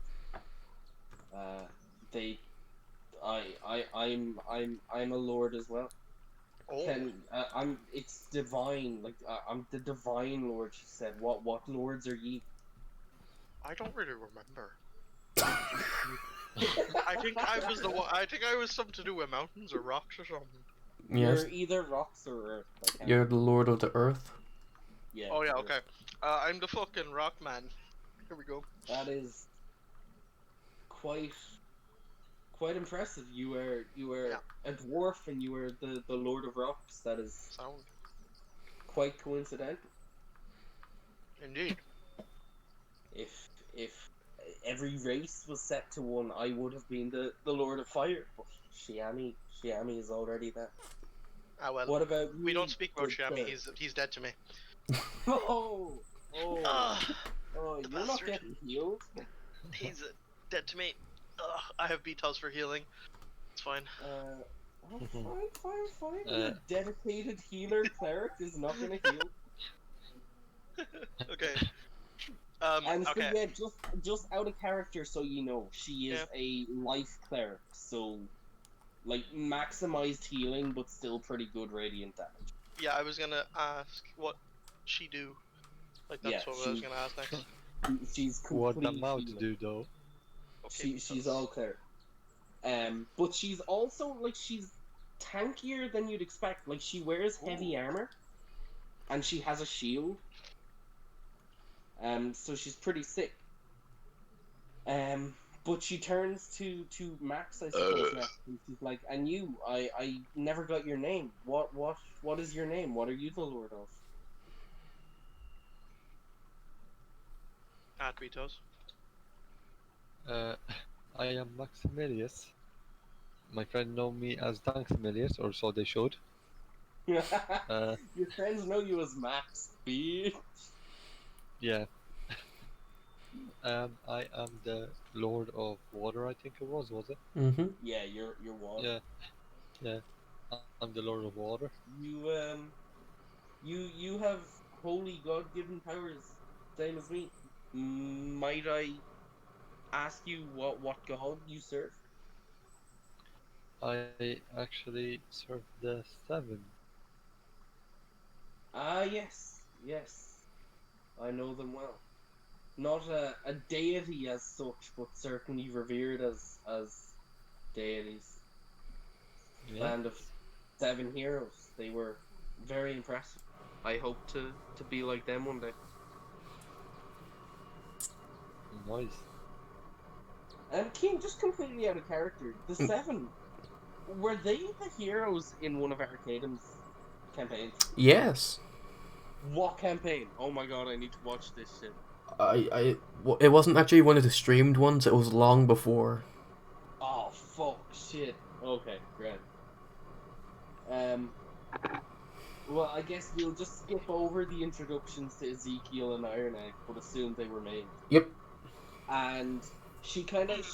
They I'm a lord as well. Oh, It's divine, like I'm the divine lord, she said. What lords are ye? I don't really remember. I think I was the one. I think I was something to do with mountains or rocks or something. Yes, You're either rocks or earth. I can't you're the remember. Lord of the Earth. Yeah. Oh yeah, earth. okay. I'm the fucking rock man. Here we go. That is quite impressive. You were Yeah. a dwarf and you were the Lord of Rocks. That is Sound. quite coincidental. Indeed. If every race was set to one, I would have been the Lord of Fire. But Shiami is already that. Ah well. What about you? We don't speak about good Shami. sir? He's dead to me. Oh, Ah, the you're not bastard. getting healed. He's dead to me. I have BTOS for healing. It's fine. Fine. Your dedicated healer cleric is not gonna heal. Okay. And so Okay. yeah, just out of character, so you know, she is Yeah. a life cleric, so like maximized healing, but still pretty good radiant damage. Yeah, I was gonna ask what she do. Like Yeah, that's what I was gonna ask next. she's What the complete mouth healing. do though? Okay. She's all cleric. But she's also like she's tankier than you'd expect. Like she wears heavy armor, and she has a shield. So she's pretty sick. But she turns to Max, I suppose, next, and she's like, "And you, I never got your name. What is your name? What are you the lord of?" At BTOS. I am Maximilius. My friend know me as Danximilius, or so they should. Your Uh, friends know you as Max, bitch. yeah. I am the Lord of Water, I think it was it? Mm-hmm. Yeah, you're water. Yeah. I'm the Lord of Water. You have holy God-given powers, same as me. Might I ask you what god you serve? I actually serve the seven. Ah, yes, I know them well. Not a deity as such, but certainly revered as deities. Yeah. Band of 7 heroes. They were very impressive. I hope to be like them one day. Nice. And King, just completely out of character, the 7, were they the heroes in one of Arcadum's campaigns? Yes. What campaign? Oh my god, I need to watch this shit. It wasn't actually one of the streamed ones. It was long before. Oh fuck, shit. Okay, great. Well, I guess we'll just skip over the introductions to Ezekiel and Iron Egg, but assume they were made. Yep. And she kind of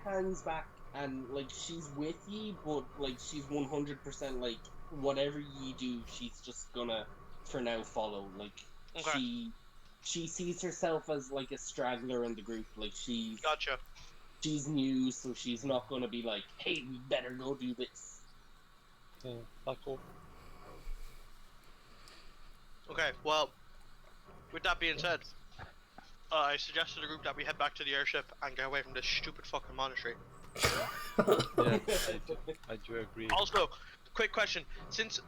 hangs back, and like she's with ye, but like she's 100% like whatever ye do, she's just gonna for now follow. Like Okay. she sees herself as like a straggler in the group. Like Gotcha. she's new, so she's not gonna be like, hey, we better go do this. Cool. Okay. Well, with that being said, I suggest to the group that we head back to the airship and get away from this stupid fucking monastery. Yeah, I do agree. Also, quick question: since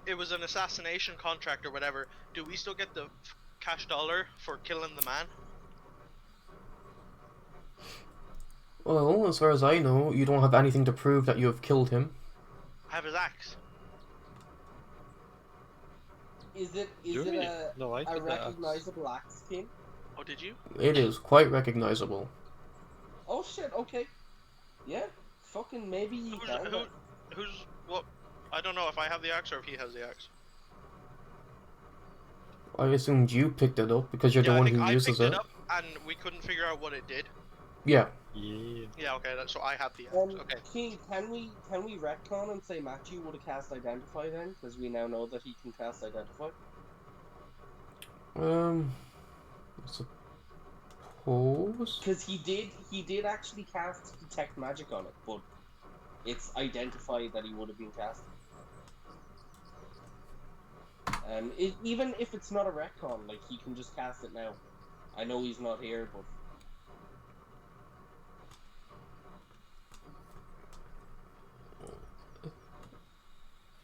it was an assassination contract or whatever, do we still get the cash dollar for killing the man? Well, as far as I know, you don't have anything to prove that you have killed him. I have his axe. Is it Do we? No, I a think that recognizable axe, King? Oh, did you? It is quite recognizable. Oh shit, okay. Yeah, fucking maybe you can. Whose I don't know if I have the axe or if he has the axe. I assumed you picked it up because you're the Yeah, I one think who I uses picked it. it up and we couldn't figure out what it did. Yeah. Yeah. Yeah, okay, so I have the axe. Okay. King, can we retcon and say Matthew would have cast Identify then? Because we now know that he can cast Identify. I suppose. Because he did actually cast Detect Magic on it, but it's Identify that he would have been casting. Even if it's not a retcon, like he can just cast it now. I know he's not here, but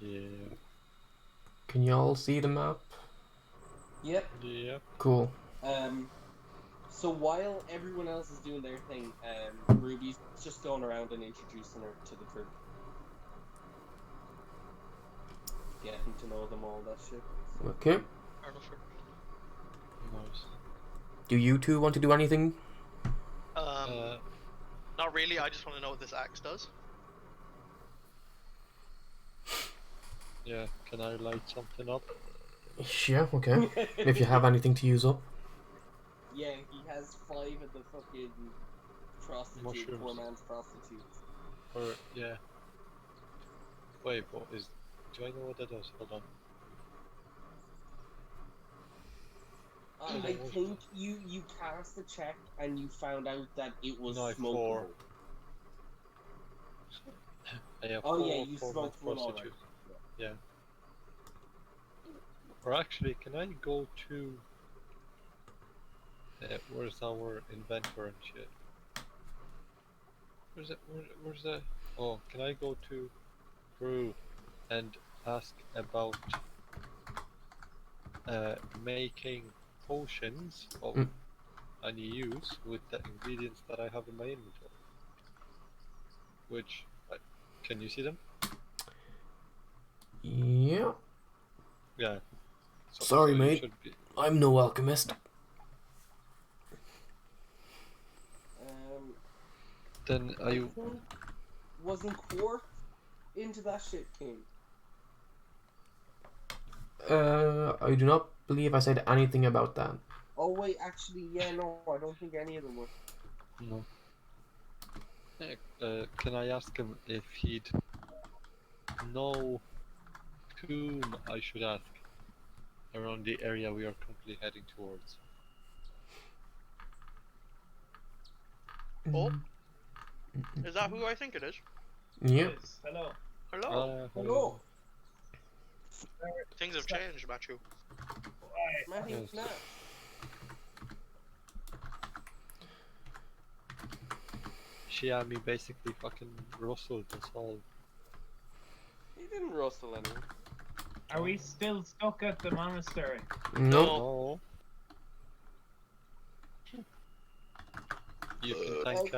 Yeah. Can you all see the map? yep. Yeah. Cool. So while everyone else is doing their thing, Ruby's just going around and introducing her to the crew. Getting to know them all, that shit. Okay. Nice. Do you two want to do anything? Not really. I just want to know what this axe does. Yeah. Can I light something up? Yeah, okay. If you have anything to use up. Yeah, he has 5 of the fucking Mushrooms. poor man's prostitutes. Or yeah. Wait, what is? Do I know what that does? Hold on. I think you cast a check and you found out that it was No, smokable. 4. I have Oh 4 yeah, you for smoked one already. prostitutes. Yeah. Or actually, can I go to? Where's our inventor and shit? Where's it? Where's that? Oh, can I go to Brew and ask about making potions of any use with the ingredients that I have in my inventory? Which, can you see them? Yeah. Yeah. Sorry, it mate. should be- I'm no alchemist. Then I you. think wasn't Quartz into that shit, King? I do not believe I said anything about that. Oh wait, actually, yeah, no, I don't think any of them were. No. Can I ask him if he'd know whom I should ask around the area we are currently heading towards? Oh, is that who I think it is? Yeah. Hello. Hello. Hello, Things have changed, Matthew. Matthew. Yes. Nah. Xiaomi basically fucking rustled us all. He didn't rustle anyone. Are we still stuck at the monastery? No. No. You can thank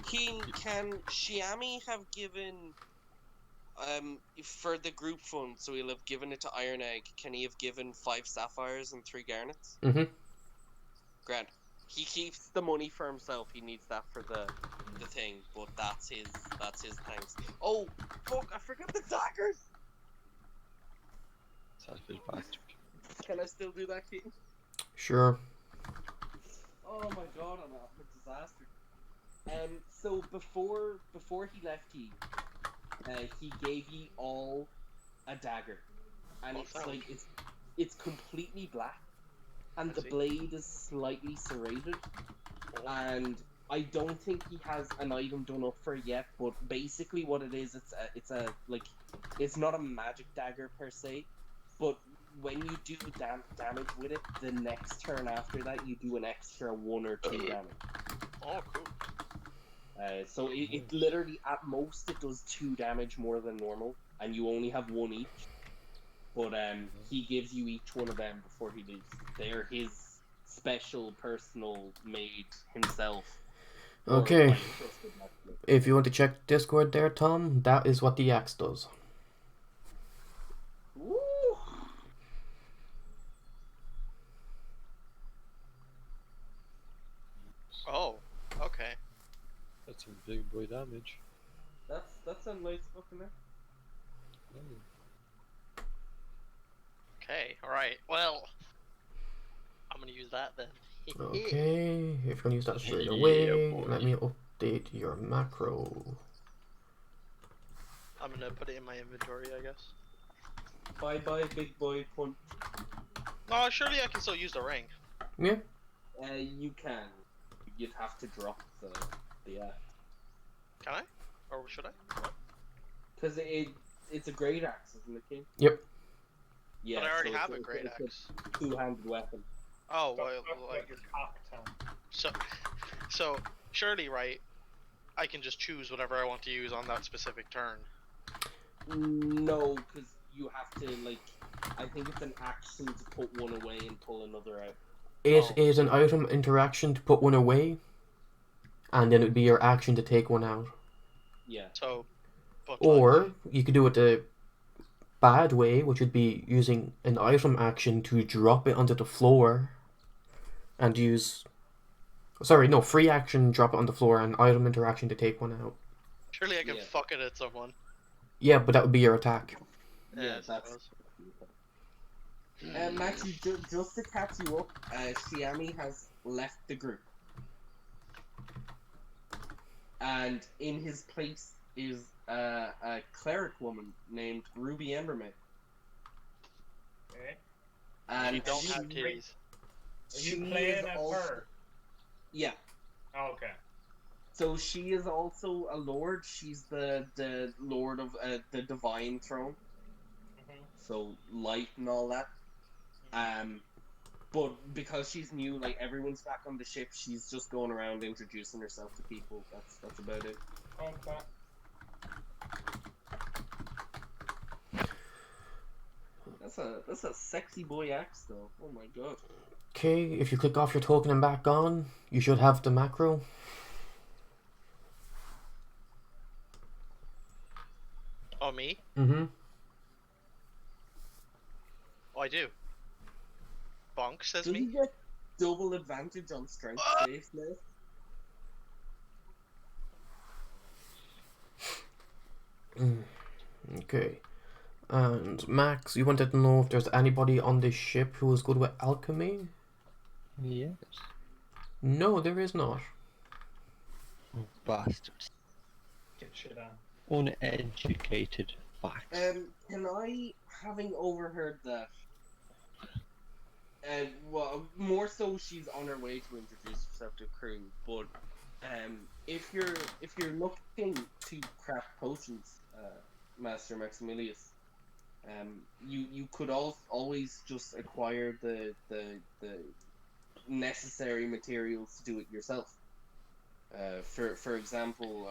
Keen, can Xiami have given, for the group fund, so he'll have given it to Iron Egg, can he have given 5 sapphires and 3 garnets? Mm-hmm. Grand. He keeps the money for himself, he needs that for the thing, but that's his thanks. Oh, fuck, I forgot the daggers! selfish bastard. Can I still do that, Keaton? Sure. Oh my god, I'm a disaster. So before he left ye, he gave ye all a dagger, and Oh, it's sound. like it's completely black, and I the see. blade is slightly serrated, and I don't think he has an item done up for it yet. But basically, what it is, it's a like, it's not a magic dagger per se, but when you do damage with it, the next turn after that, you do an extra 1 or 2 damage. Oh, cool. So it literally, at most, it does 2 damage more than normal, and you only have 1 each. But he gives you each one of them before he leaves. They're his special, personal made himself. Or Okay. by trusted, actually. If you want to check Discord there, Tom, that is what the axe does. Woo! Oh, okay. That's some big boy damage. That's a nice fucking Okay, alright. Well, I'm gonna use that then. Okay, if you're gonna use that straight Yeah, away, boy. let me update your macro. I'm gonna put it in my inventory, I guess. Bye bye, big boy punch. Oh, surely I can still use the ring. Yeah, You can. You'd have to drop the axe. Can I? Or should I? Because it's a great axe, isn't it, King? Yep. Yeah, But I already so have a it's great it's axe. a two-handed weapon. Oh, Fuck, well, fuck, like, fuck, cocktail. so surely, right? I can just choose whatever I want to use on that specific turn. No, because you have to, like, I think it's an action to put one away and pull another out. It Oh. is an item interaction to put one away, and then it would be your action to take one out. Yeah. So, but Or you could do it the bad way, which would be using an item action to drop it onto the floor, and use. Sorry, no, free action, drop it on the floor, and item interaction to take one out. surely I can Yeah. fuck it at someone. Yeah, but that would be your attack. Yeah, I that's. suppose. Maxie, just to catch you up, Shiami has left the group. And in his place is a cleric woman named Ruby Embermaid. Okay. And You don't she- have titties. Are she you playing is as also- her? Yeah. Oh, okay. So she is also a lord. She's the lord of the divine throne. Mhm. So light and all that. But because she's new, like everyone's back on the ship, she's just going around introducing herself to people. That's about it. Okay. That's a sexy boy axe though. Oh my god. Okay, if you click off your token and back on, you should have the macro. Oh, me? Mm-hmm. Oh, I do. Bonk says Does he me. get double advantage on strength saves now? Okay. And Max, you wanted to know if there's anybody on this ship who is good with alchemy? Yes. No, there is not. Oh, bastards. Get shit on. Uneducated facts. Can I, having overheard that, well, more so she's on her way to introduce herself to crew, but if you're looking to craft potions, Master Maximilius, you could always just acquire the necessary materials to do it yourself. For example,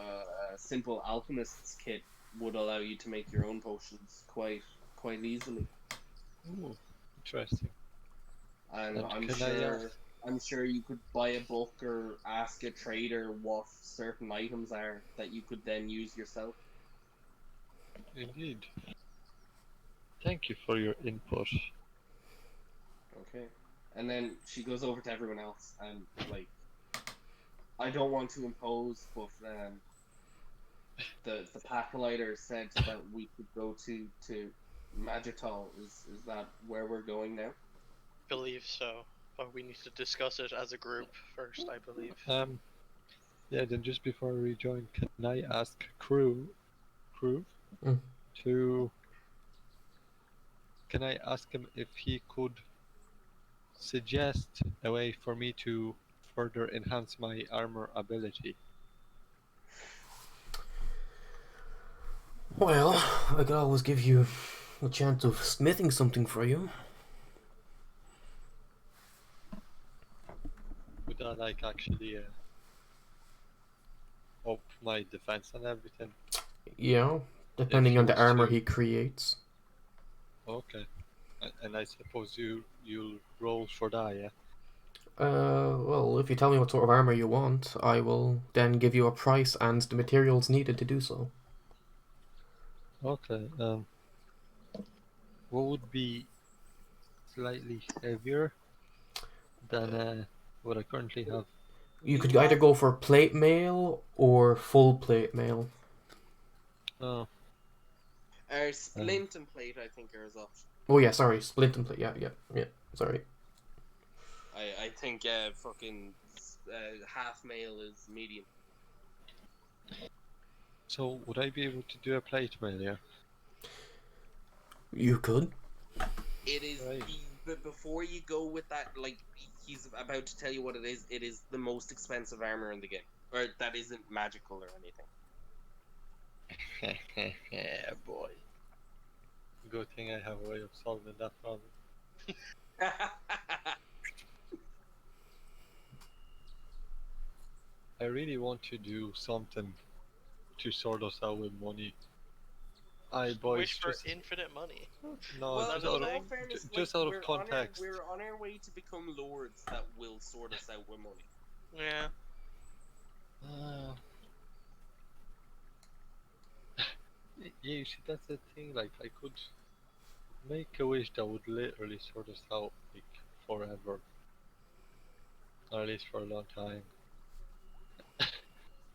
a simple alchemist's kit would allow you to make your own potions quite easily. Ooh, interesting. And And I'm can I sure ask- I'm sure you could buy a book or ask a trader what certain items are that you could then use yourself. Indeed. Thank you for your input. Okay. And then she goes over to everyone else and like, I don't want to impose, but the Pathlighter said that we could go to Magital. Is that where we're going now? Believe so. But we need to discuss it as a group first, I believe. Yeah, then just before we join, can I ask Crew Mm. to... Can I ask him if he could suggest a way for me to further enhance my armor ability? Well, I could always give you a chance of smithing something for you. Would that like actually up my defense and everything? Yeah, depending on the was armor to- he creates. Okay. And I suppose you'll roll for that, yeah? Well, if you tell me what sort of armor you want, I will then give you a price and the materials needed to do so. Okay. What would be slightly heavier than what I currently have? You could either go for plate mail or full plate mail. Oh, Splint and plate, I think, are as well. Oh yeah, sorry, splint and plate. Yeah, sorry. I think fucking half mail is medium. So, would I be able to do a plate mail, yeah? You could. It is Right. but before you go with that, like he's about to tell you what it is. It is the most expensive armor in the game, or that isn't magical or anything. Yeah, boy. Good thing I have a way of solving that problem. I really want to do something to sort us out with money. Aye, boys, Wish for just infinite money. no, Well, just in out all of fairness, just like, out of context. we're on our way to become lords that will sort us out with money. Yeah. Yeah, you see, that's the thing. Like, I could make a wish that would literally sort us out, like, forever, or at least for a long time.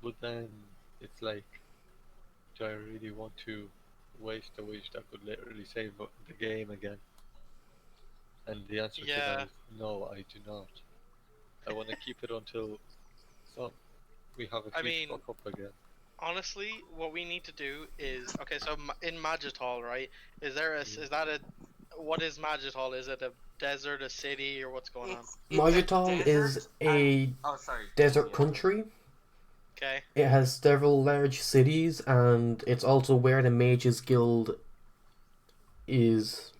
But then it's like, do I really want to waste a wish that could literally save the game again? And the answer to that Yeah. is no, I do not. I want to keep it until we have a I huge mean- fuck up again. Honestly, what we need to do is okay. So in Magital, right? Is there a is that a what is Magital? Is it a desert, a city, or what's going on? It's a Magital is desert a oh, sorry. desert Yeah. country. Okay. It has several large cities, and it's also where the Mages Guild is.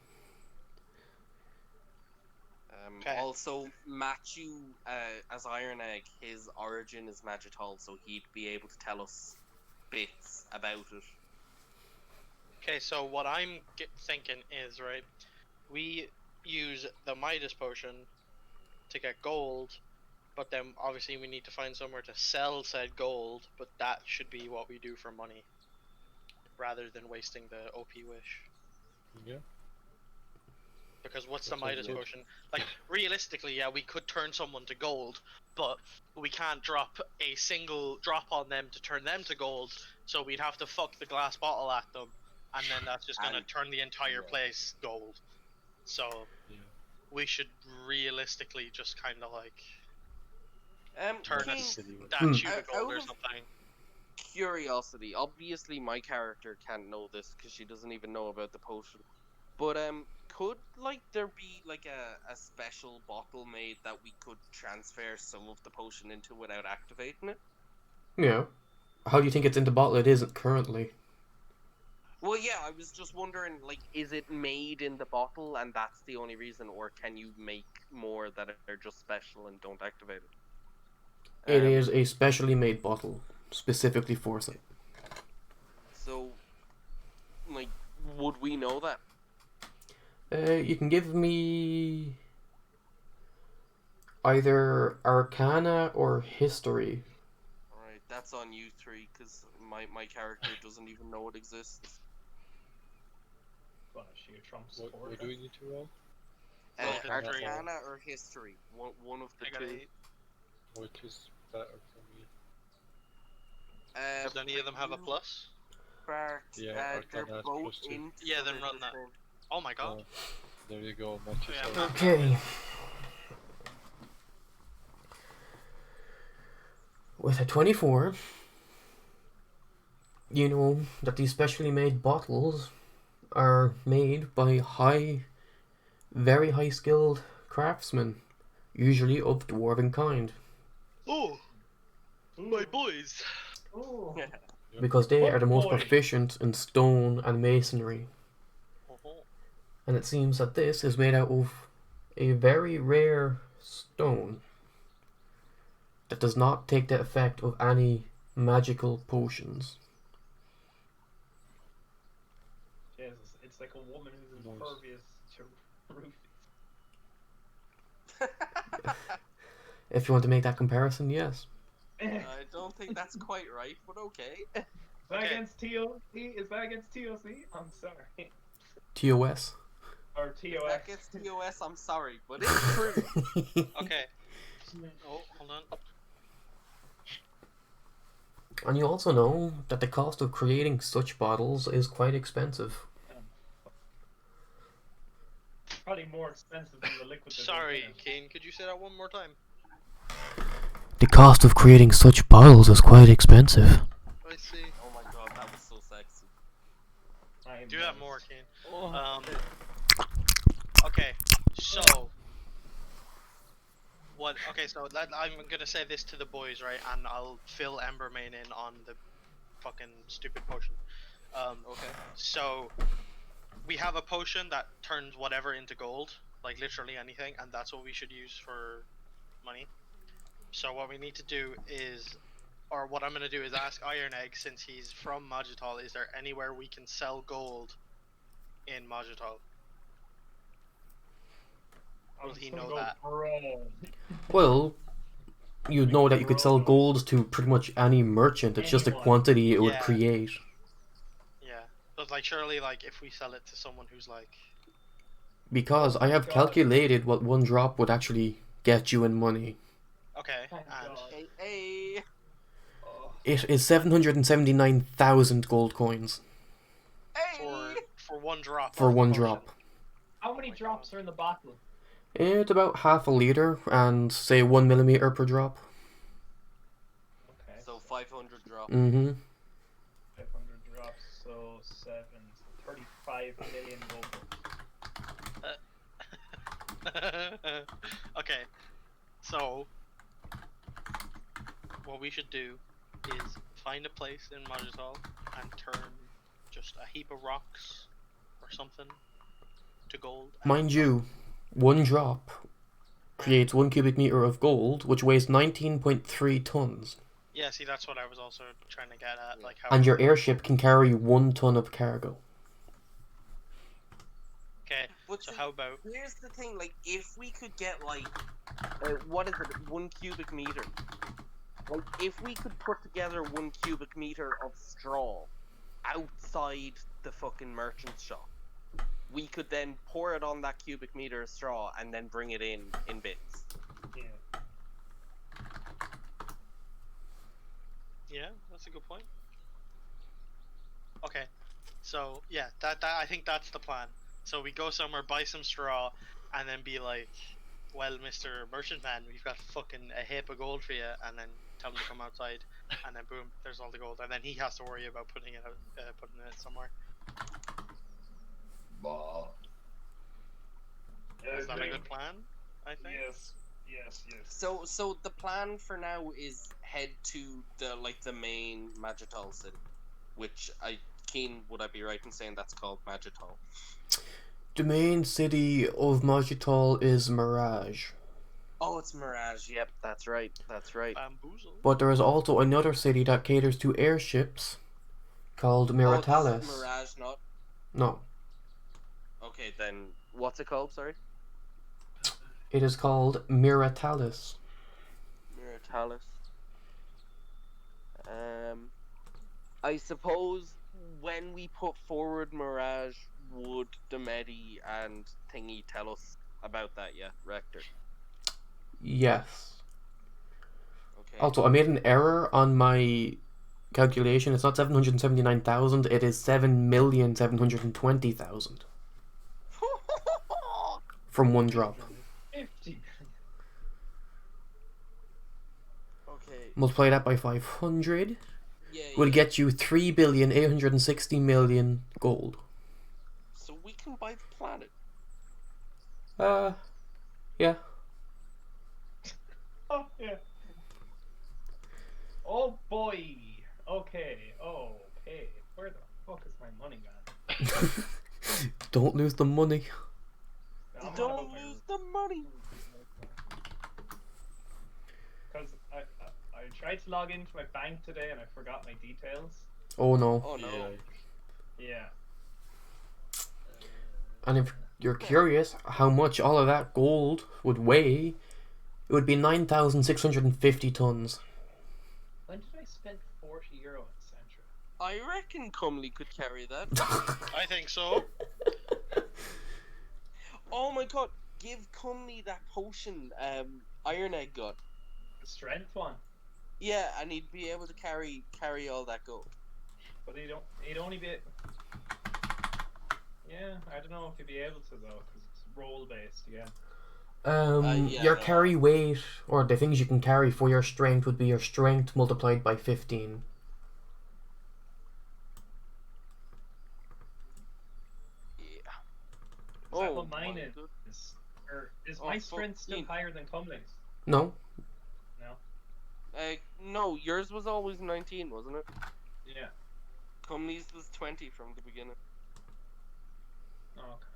Okay. Also, Matthew, as Iron Egg, his origin is Magital, so he'd be able to tell us bits about it. Okay. So what I'm thinking is right. We use the Midas potion to get gold, but then obviously we need to find somewhere to sell said gold. But that should be what we do for money, rather than wasting the OP wish. Yeah. Because what's That the sounds Midas good. potion? Like, realistically, yeah, we could turn someone to gold, but we can't drop a single drop on them to turn them to gold, so we'd have to fuck the glass bottle at them, and then that's just gonna And- turn the entire yeah. place gold. So, Yeah. we should realistically just kind of like turn a King, statue to Out gold or of- something. curiosity. Obviously, my character can't know this because she doesn't even know about the potion. But could like there be like a special bottle made that we could transfer some of the potion into without activating it? Yeah. How do you think it's in the bottle? It isn't currently. Well, yeah, I was just wondering, like, is it made in the bottle and that's the only reason, or can you make more that are just special and don't activate it? It is a specially made bottle, specifically for it. So, like, would we know that? You can give me either Arcana or History. Alright, that's on you three, because my character doesn't even know it exists. Gonna shoot Trump What supporter. do we need to roll? Well, history. Arcana or History? One of the I got two. 8. Which is better for me? Does any of them have a plus? Bart, Yeah, they're Arcana has both +2. in. Yeah, then run that. Oh my god. There you go, match Yeah. yourself. Okay. With a 24, you know that these specially made bottles are made by very high skilled craftsmen, usually of dwarven kind, Oh, my boys. Ooh. because they are the most boy. proficient in stone and masonry. Oh, And it seems that this is made out of a very rare stone that does not take the effect of any magical potions. Jesus, it's like a woman who's Nice. impervious to roofies. If you want to make that comparison, yes. Is I don't think that's quite right, but okay. that Okay. against TOC? Is that against TOC? I'm sorry. TOS. Or TOS. That gets TOS, I'm sorry, but it's true. okay. Oh, hold on. And you also know that the cost of creating such bottles is quite expensive. Probably more expensive than the liquid. that Sorry, goes in it. Kane, could you say that one more time? The cost of creating such bottles is quite expensive. I see. Oh my god, that was so sexy. I am Do that nice. more, Kane. Oh, Okay, so what? Okay, so I'm gonna say this to the boys, right? And I'll fill Embermane in on the fucking stupid potion. Okay. So we have a potion that turns whatever into gold, like literally anything, and that's what we should use for money. So what we need to do is, or what I'm gonna do is ask Iron Egg, since he's from Magital, is there anywhere we can sell gold in Magital? I'm Will just he gonna know go that? bro. Well, you'd know that you could sell gold to pretty much any merchant. It's just the Anyone. quantity it would Yeah. create. Yeah, but like surely, like if we sell it to someone who's like, Because Oh I my have God. calculated what one drop would actually get you in money. okay, Thank and God. Hey. Oh, It is 779,000 gold coins Hey. for one drop. for of the one potion. drop. how many my drops God. are in the bottle? It's about half a liter and say 1 millimeter per drop. Okay. So 500 drop. Mm-hmm. 500 drops, so 35 million gold. Okay, so what we should do is find a place in Magital and turn just a heap of rocks or something to gold. and Mind sell you, one drop creates 1 cubic meter of gold, which weighs 19.3 tons. Yeah, see, that's what I was also trying to get at, like how. And your airship can carry 1 ton of cargo. Okay, But so see, how about? here's the thing, like, if we could get, like, what is it, 1 cubic meter? Like, if we could put together 1 cubic meter of straw outside the fucking merchant's shop, we could then pour it on that cubic meter of straw and then bring it in bits. Yeah. Yeah, that's a good point. Okay, so yeah, that I think that's the plan. So we go somewhere, buy some straw, and then be like, "Well, Mr. Merchant Man, we've got fucking a heap of gold for you," and then tell him to come outside, and then boom, there's all the gold, and then he has to worry about putting it out, putting it somewhere. Is that a good plan? I think. Yes. So the plan for now is head to the main Magital city, which would I be right in saying that's called Magital? The main city of Magital is Mirage. Oh, it's Mirage. Yep, that's right. Bamboozle. But there is also another city that caters to airships called Oh, Miratalis. it's Mirage, not. No, Okay, then what's it called? Sorry. it is called Miratalis. Miratalis. I suppose when we put forward Mirage, would Demeti and Thingy tell us about that yet, Rector? Yes. Okay. Also, I made an error on my calculation. It's not 779,000, it is 7,720,000 from one drop. 50. Okay. Multiply that by 500 Yeah. would yeah. get you 3,860,000,000 gold. So we can buy the planet. Yeah. Oh, yeah. Oh boy. Okay. Where the fuck is my money gone? Don't lose the money. I'm on Don't about my- lose the money. Because I tried to log into my bank today and I forgot my details. Oh no. Oh no. Yeah. And if you're curious how much all of that gold would weigh, it would be 9,650 tons. When did I spend €40 at Centra? I reckon Cumley could carry that. I think so. Oh my god, give Cumley that potion Iron Egg got. The strength one. Yeah, and he'd be able to carry all that gold. But he'd only be. Yeah, I don't know if he'd be able to though, because it's role based again. Yeah, Your no. carry weight, or the things you can carry for your strength, would be your strength multiplied by 15. Yeah. Is that Oh what mine my is? goodness. Or is Oh, my fuck strength still me. higher than Cumley's? No? No. No, yours was always 19, wasn't it? Yeah. Cumley's was 20 from the beginning. Oh, okay.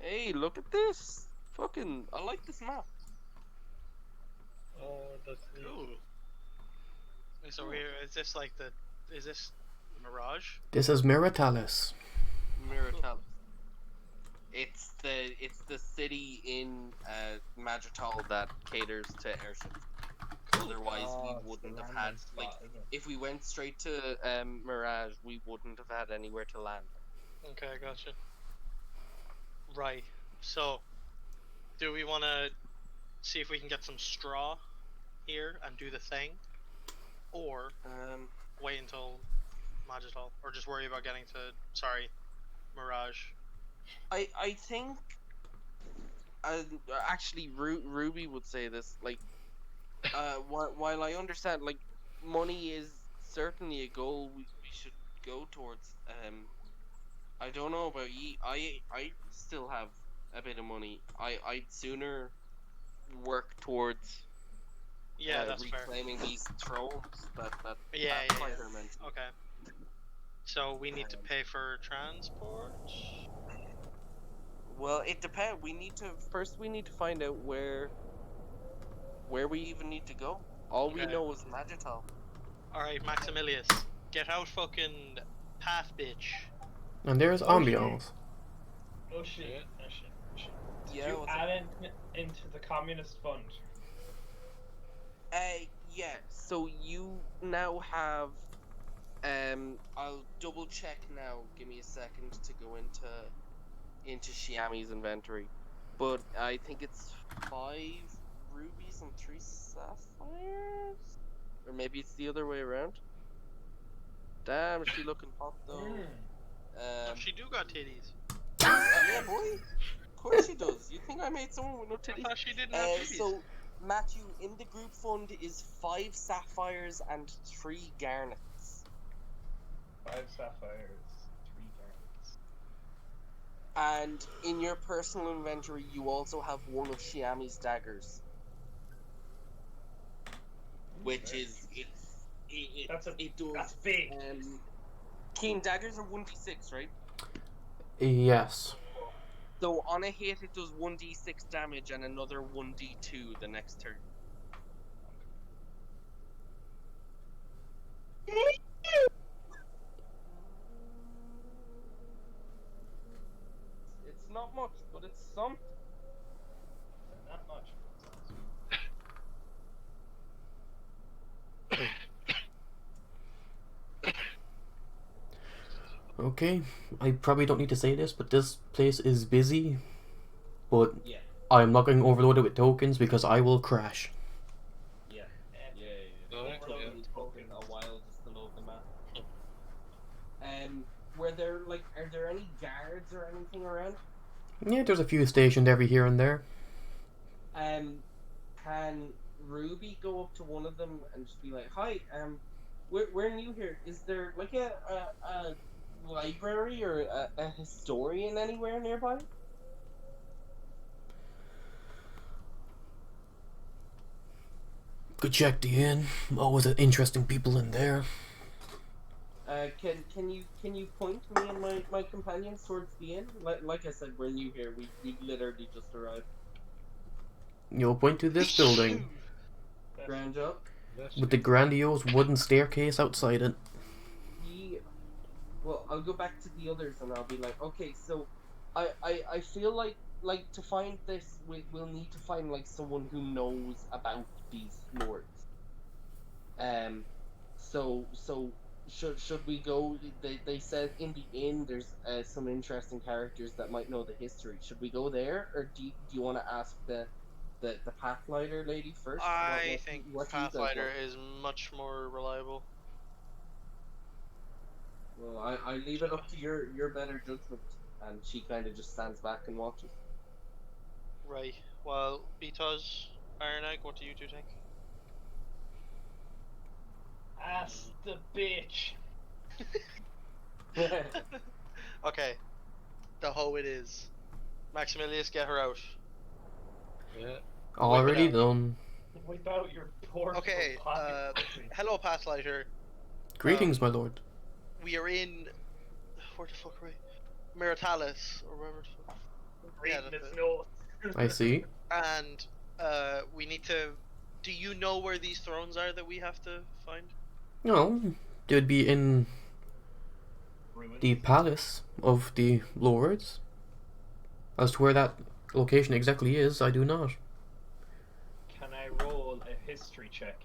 Hey, look at this! Fucking, I like this map. Oh, that's neat. Ooh. So here, is this like the? Is this Mirage? This is Miratalis. Miratalis. It's the city in Magital that caters to airships. Otherwise, Oh, we it's the wouldn't have landing had like spot, is it? if we went straight to Mirage, we wouldn't have had anywhere to land. Okay, gotcha. Right. So, do we want to see if we can get some straw here and do the thing, or wait until Magital, or just worry about getting to Mirage? I think actually Ruby would say this like while I understand like money is certainly a goal we should go towards. I don't know about ye. I still have a bit of money. I'd sooner work towards Yeah, that's fair. reclaiming these thrones that Yeah, Pathfinder mentioned. Okay. So we need to pay for transport. Well, it depends. We need to find out where we even need to go. All we Okay. know is Magital. Alright, Maximilius, get out fucking path, bitch. And there's Oh, Ambiance. Oh shit. Oh shit. Oh shit. Did Yeah, you what's add into the communist fund? Yeah. So you now have. I'll double check now. Give me a second to go into Xiami's inventory, but I think it's 5 rubies and 3 sapphires, or maybe it's the other way around. Damn, she looking hot though. Oh, she do got titties. Yeah, boy. Of course she does. You think I made someone with no I titties? thought she didn't have titties. So, Matthew, in the group fund is 5 sapphires and 3 garnets. 5 sapphires, 3 garnets. And in your personal inventory, you also have one of Xiami's daggers, which is That's does big. Keen daggers are 1d6, right? Yes. So on a hit, it does 1d6 damage and another 1d2 the next turn. It's not much, but it's some. Not much. Okay, I probably don't need to say this, but this place is busy. But Yeah. I'm not going overloaded with tokens because I will crash. Yeah. Alright, It yeah. probably taken a while just to load the map. Are there any guards or anything around? Yeah, there's a few stationed every here and there. Can Ruby go up to one of them and just be like, "Hi, we're new here. Is there like a library or a historian anywhere nearby?" Could check the inn. Always interesting people in there. Can you point me and my companions towards the inn? Like I said, we're new here. We literally just arrived. You'll point to this building Ground up. with the grandiose wooden staircase outside it. Well, I'll go back to the others and I'll be like, okay, so I feel like to find this, we'll need to find like someone who knows about these lords. So should we go? They said in the inn there's some interesting characters that might know the history. Should we go there, or do you want to ask the the Pathlighter lady first? I think what do you guys Pathfinder want? is much more reliable. Well, I leave it up to your better judgment. And she kind of just stands back and watches. Right. Well, Betos, Iron Egg, what do you two think? Ask the bitch. Okay. The hoe it is. Maximilius, get her out. Yeah. Already out. done. Wipe out your poor Okay, pocket. hello, Pathlighter. Greetings, my lord. We are in. Where the fuck are we? Miratalis, or wherever the fuck. Reading that's his it. notes. I see. And, we need to. Do you know where these thrones are that we have to find? No, they would be in Ruins. the palace of the lords. As to where that location exactly is, I do not. Can I roll a history check?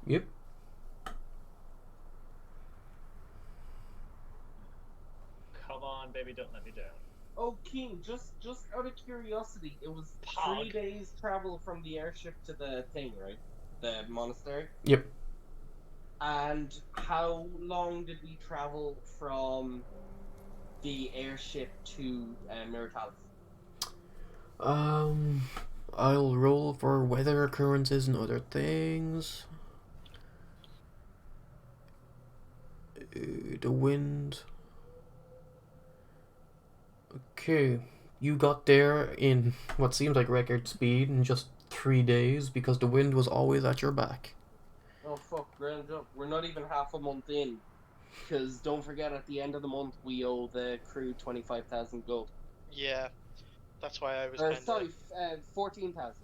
Yep. Come on, baby, don't let me down. Oh, Keen, just out of curiosity, it was Pog. 3 days travel from the airship to the thing, right? The monastery. Yep. And how long did we travel from the airship to Miratalis? I'll roll for weather occurrences and other things. The wind. Okay, you got there in what seems like record speed in just 3 days because the wind was always at your back. Oh fuck, grand jump. We're not even half a month in. Because don't forget, at the end of the month, we owe the crew 25,000 gold. Yeah. That's why I was Or, kind of. sorry, 14,000.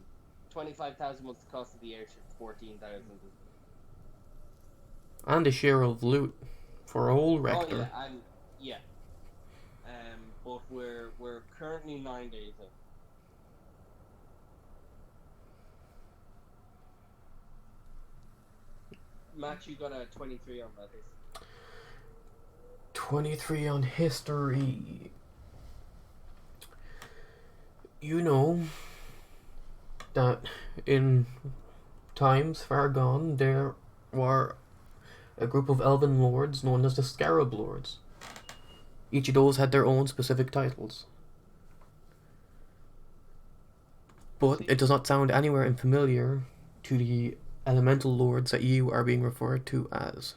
25,000 was the cost of the airship, 14,000. And a share of loot for old Oh, Rector. yeah, and, yeah. But we're currently 9 days in. Matt, you got a 23 on that. 23 on history. You know that in times far gone there were a group of elven lords known as the Scarab Lords. Each of those had their own specific titles. But it does not sound anywhere unfamiliar to the elemental lords that you are being referred to as.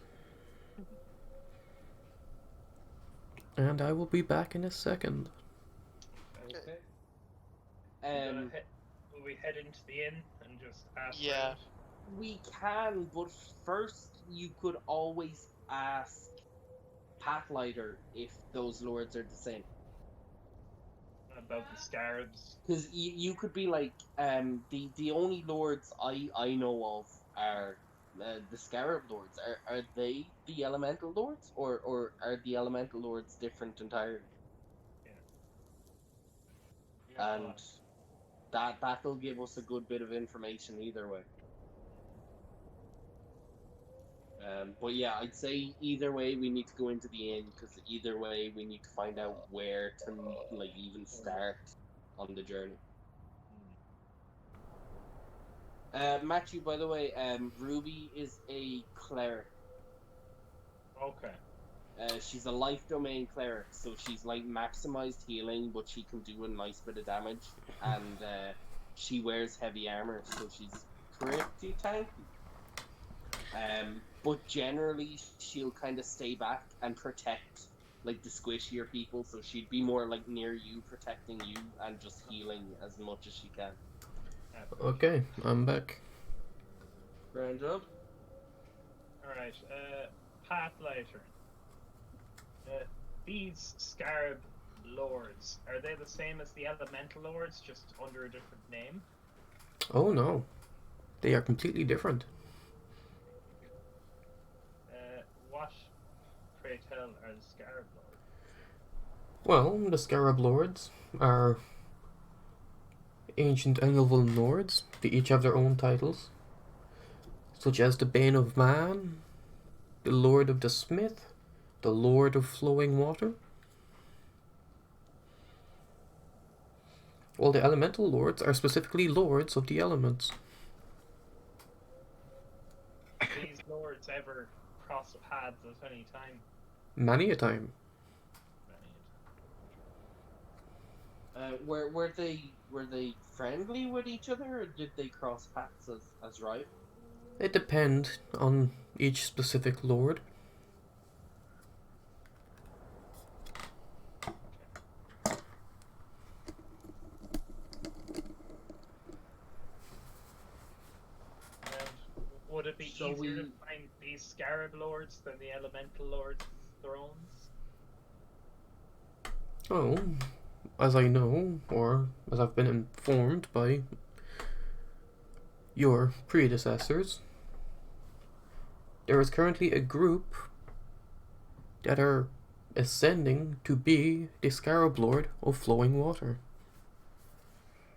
And I will be back in a second. Okay. Will we head into the inn and just ask? Yeah. around? We can, but first you could always ask Pathlighter if those lords are the same. About the scarabs. Because you could be like, the only lords I know of are the Scarab Lords. Are they the Elemental Lords? Or are the Elemental Lords different entirely? Yeah, And that'll give us a good bit of information either way. But yeah, I'd say either way we need to go into the inn, because either way we need to find out where to like even start on the journey. Matthew, by the way, Ruby is a cleric. Okay. She's a life domain cleric, so she's like maximized healing, but she can do a nice bit of damage, and she wears heavy armor, so she's pretty tanky. But generally, she'll kind of stay back and protect like the squishier people, so she'd be more like near you, protecting you, and just healing as much as she can. Okay, I'm back. Grand job. Alright, Pathlighter. These Scarab Lords, are they the same as the Elemental Lords, just under a different name? Oh no, they are completely different. What, pray tell, are the Scarab Lords? Well, the Scarab Lords are ancient Elven lords. They each have their own titles, such as the Bane of Man, the Lord of the Smith, the Lord of Flowing Water. Well, the elemental lords are specifically lords of the elements. These lords ever cross paths at any time? Many a time. Were they friendly with each other, or did they cross paths as rivals? It depends on each specific lord. And would it be So easier to we- find these Scarab lords than the Elemental lords' thrones? Oh, as I know, or as I've been informed by your predecessors, there is currently a group that are ascending to be the Scarab Lord of Flowing Water.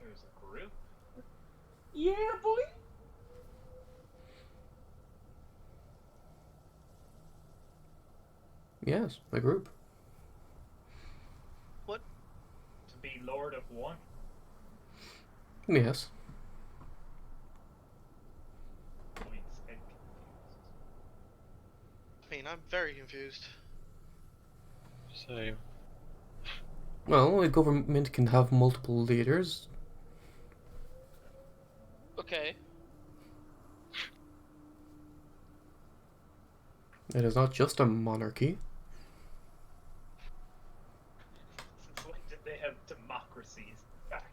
There's a group. Yeah, boy. Yes, a group. To be Lord of one. Yes. Points and confused. I mean, I'm very confused. Same. Well, a government can have multiple leaders. Okay. It is not just a monarchy. Since when did they have democracies back?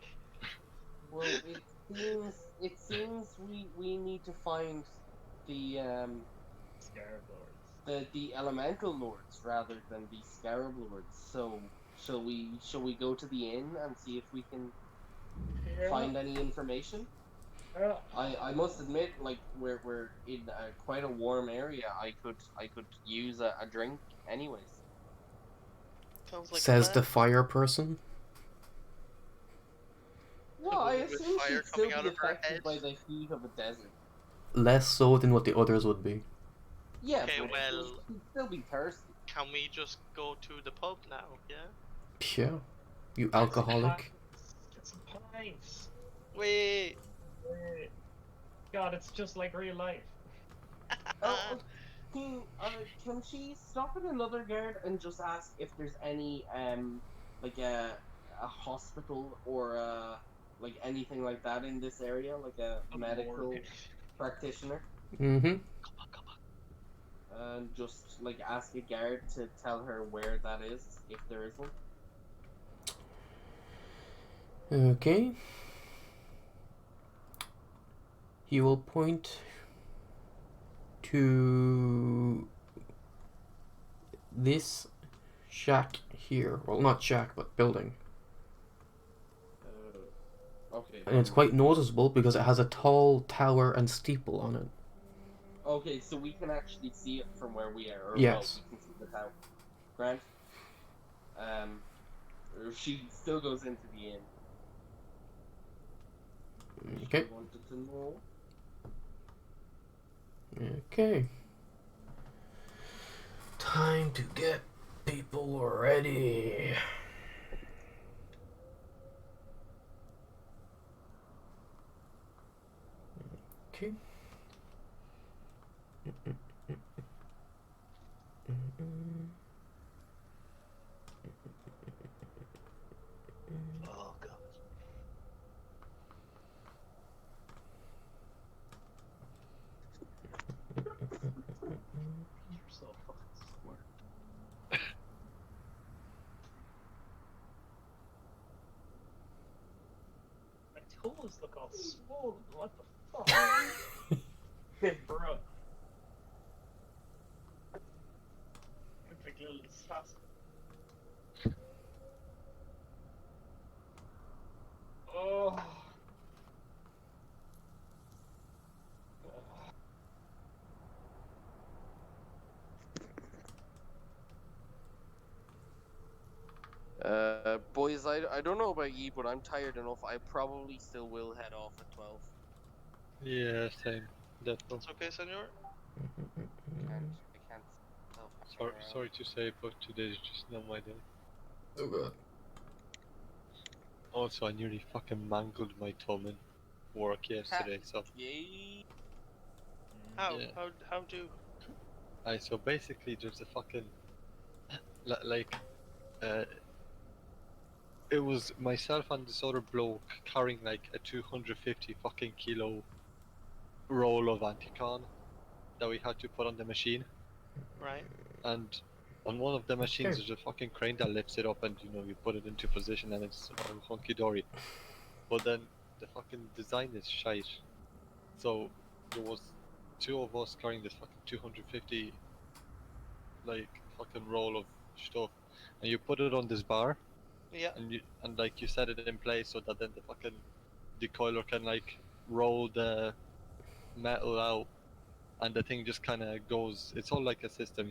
Well, it seems we need to find the Scarab lords. the elemental lords rather than the scarab lords. So shall we go to the inn and see if we can find any information? I must admit, like we're in quite a warm area. I could use a drink anyways. Sounds like a Says plan. the fire person. Well, I With assume fire she'd still coming out be of her affected head? by the heat of a desert. Less so than what the others would be. Yeah, Okay, but well- she'd still be thirsty. Can we just go to the pub now? Yeah. Yeah. You alcoholic. Get some pints. Wait. God, it's just like real life. Oh, can she stop at another guard and just ask if there's any like a hospital or like anything like that in this area, like a medical morgue. Mm-hmm. practitioner, and just like ask a guard to tell her where that is, if there is one. Okay. He will point to this shack here. Well, not shack, but building. Okay. And it's quite noticeable because it has a tall tower and steeple on it. Okay, so we can actually see it from where we are. Or, Yes. well, we can see the tower. Grant. She still goes into the inn. Okay. She wanted to know. Okay. Time to get people ready. Okay. Oh god. You're so fucking smart. My toes look all swollen. What the fuck? Big bro. Big little sausage. Oh. Boys, I don't know about you, but I'm tired enough. I probably still will head off at 12. Yeah, same. Definitely. It's okay, senor? I can't Sorry to say, but today is just not my day. Oh god. Also, I nearly fucking mangled my thumb in work yesterday. So Yay. How? yeah. How do? So basically, there's a fucking like uh, it was myself and this other bloke carrying like a 250 fucking kilo roll of Anticon that we had to put on the machine, Right. and on one of the machines Okay. there's a fucking crane that lifts it up and you put it into position and it's all hunky dory. But then the fucking design is shite. So there was two of us carrying this fucking 250 like fucking roll of stuff, and you put it on this bar, Yeah. and like you set it in place so that then the fucking decoiler can like roll the metal out, and the thing just kind of goes. It's all like a system,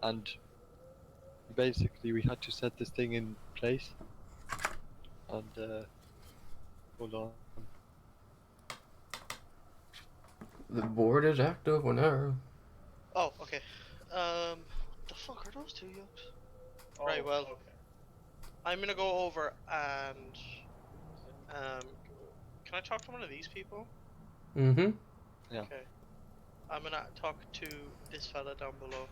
and basically we had to set this thing in place, and hold on. The board is active whenever. Oh, okay. What the fuck are those two yokes? Oh, Right, well. Okay. I'm gonna go over and can I talk to one of these people? Mm-hmm. Yeah. Okay. I'm gonna talk to this fella down below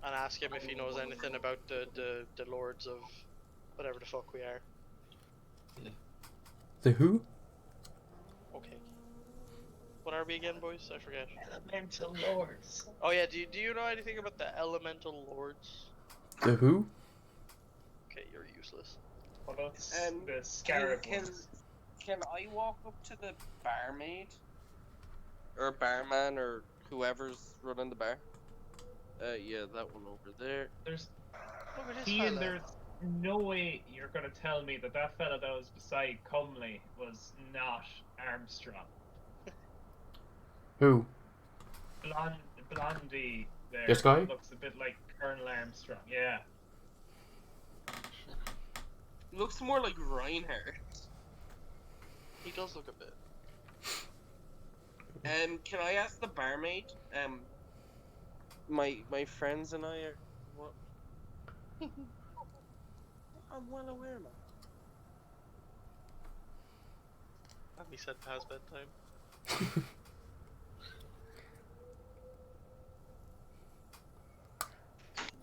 and ask him if he knows anything about the lords of whatever the fuck we are. The who? Okay. What are we again, boys? I forget. Elemental lords. Oh yeah, do you know anything about the elemental lords? The who? Okay, you're useless. What about Um, the scarab can ones? can I walk up to the barmaid or barman or whoever's running the bar? Yeah, that one over there. There's Look at this Ian, fella. there's no way you're gonna tell me that that fella that was beside Cumley was not Armstrong. Who? Blondie there This guy? looks a bit like Colonel Armstrong. Yeah. Looks more like Reinhardt. He does look a bit. Can I ask the barmaid? My friends and I are what? I'm well aware, man. Have we said past bedtime?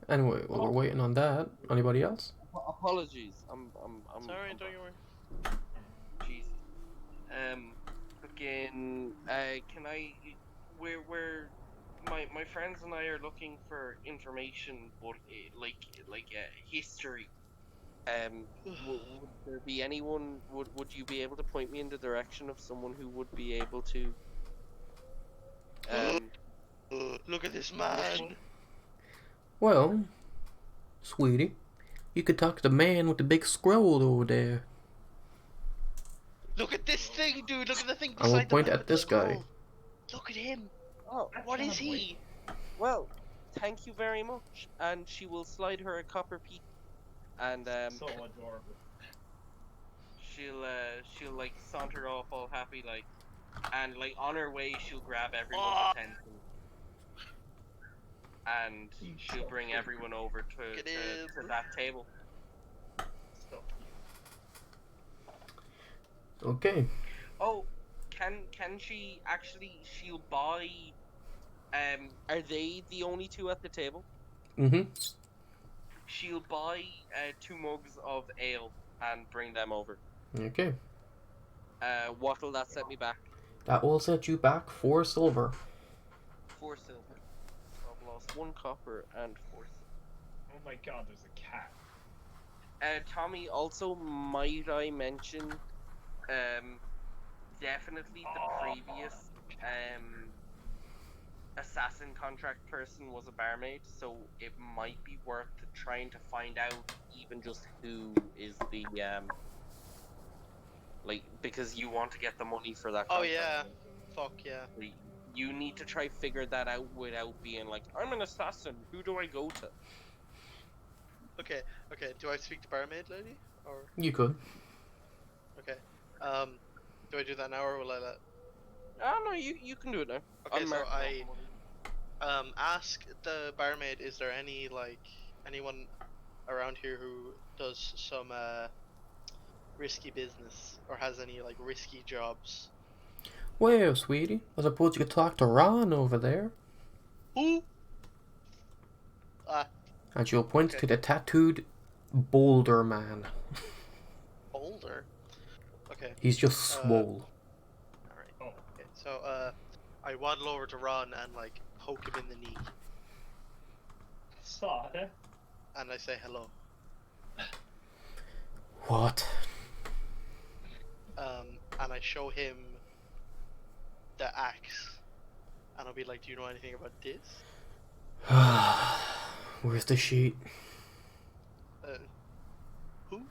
Anyway, while we're waiting on that, anybody else? Apologies. I'm It's alright, don't you worry. Jesus. Again, can I? We're my friends and I are looking for information, but history. Would there be anyone? Would you be able to point me in the direction of someone who would be able to? Look at this man. Well, sweetie, you could talk to the man with the big scroll over there. Look at this thing, dude. Look at the thing I will beside the point man at with the this guy. scroll. Look at him. Oh, What is he? well, thank you very much. And she will slide her a copper piece, and So adorable. she'll like saunter off all happy like, and like on her way she'll grab everyone's Oh. attention, and she'll bring everyone over to Get in. to that table. So Okay. Oh, can she actually? She'll buy. Are they the only two at the table? Mm-hmm. She'll buy 2 mugs of ale and bring them over. Okay. What will that set me back? That will set you back 4 silver. 4 silver. So I've lost 1 copper and 4 silver. oh my god, there's a cat. Tommy, also might I mention, definitely the previous assassin contract person was a barmaid, so it might be worth trying to find out even just who is the because you want to get the money for that Oh contract. yeah. Fuck yeah. You need to try figure that out without being like, I'm an assassin, who do I go to? Okay. Do I speak to barmaid lady or You could. okay? Do I do that now or will I let? Oh no, you can do it now. Okay, I'm so marking I off the money. ask the barmaid, is there any anyone around here who does some risky business or has any like risky jobs? Well, sweetie, I suppose you could talk to Ron over there. Who? Ah, And she'll point Okay. to the tattooed boulder man. Boulder. Okay. He's just swole. All right. Oh, Okay. So I waddle over to Ron and like poke him in the knee, saw it. and I say hello. What? And I show him the axe, and I'll be like, "Do you know anything about this?" Where's the sheet? Who?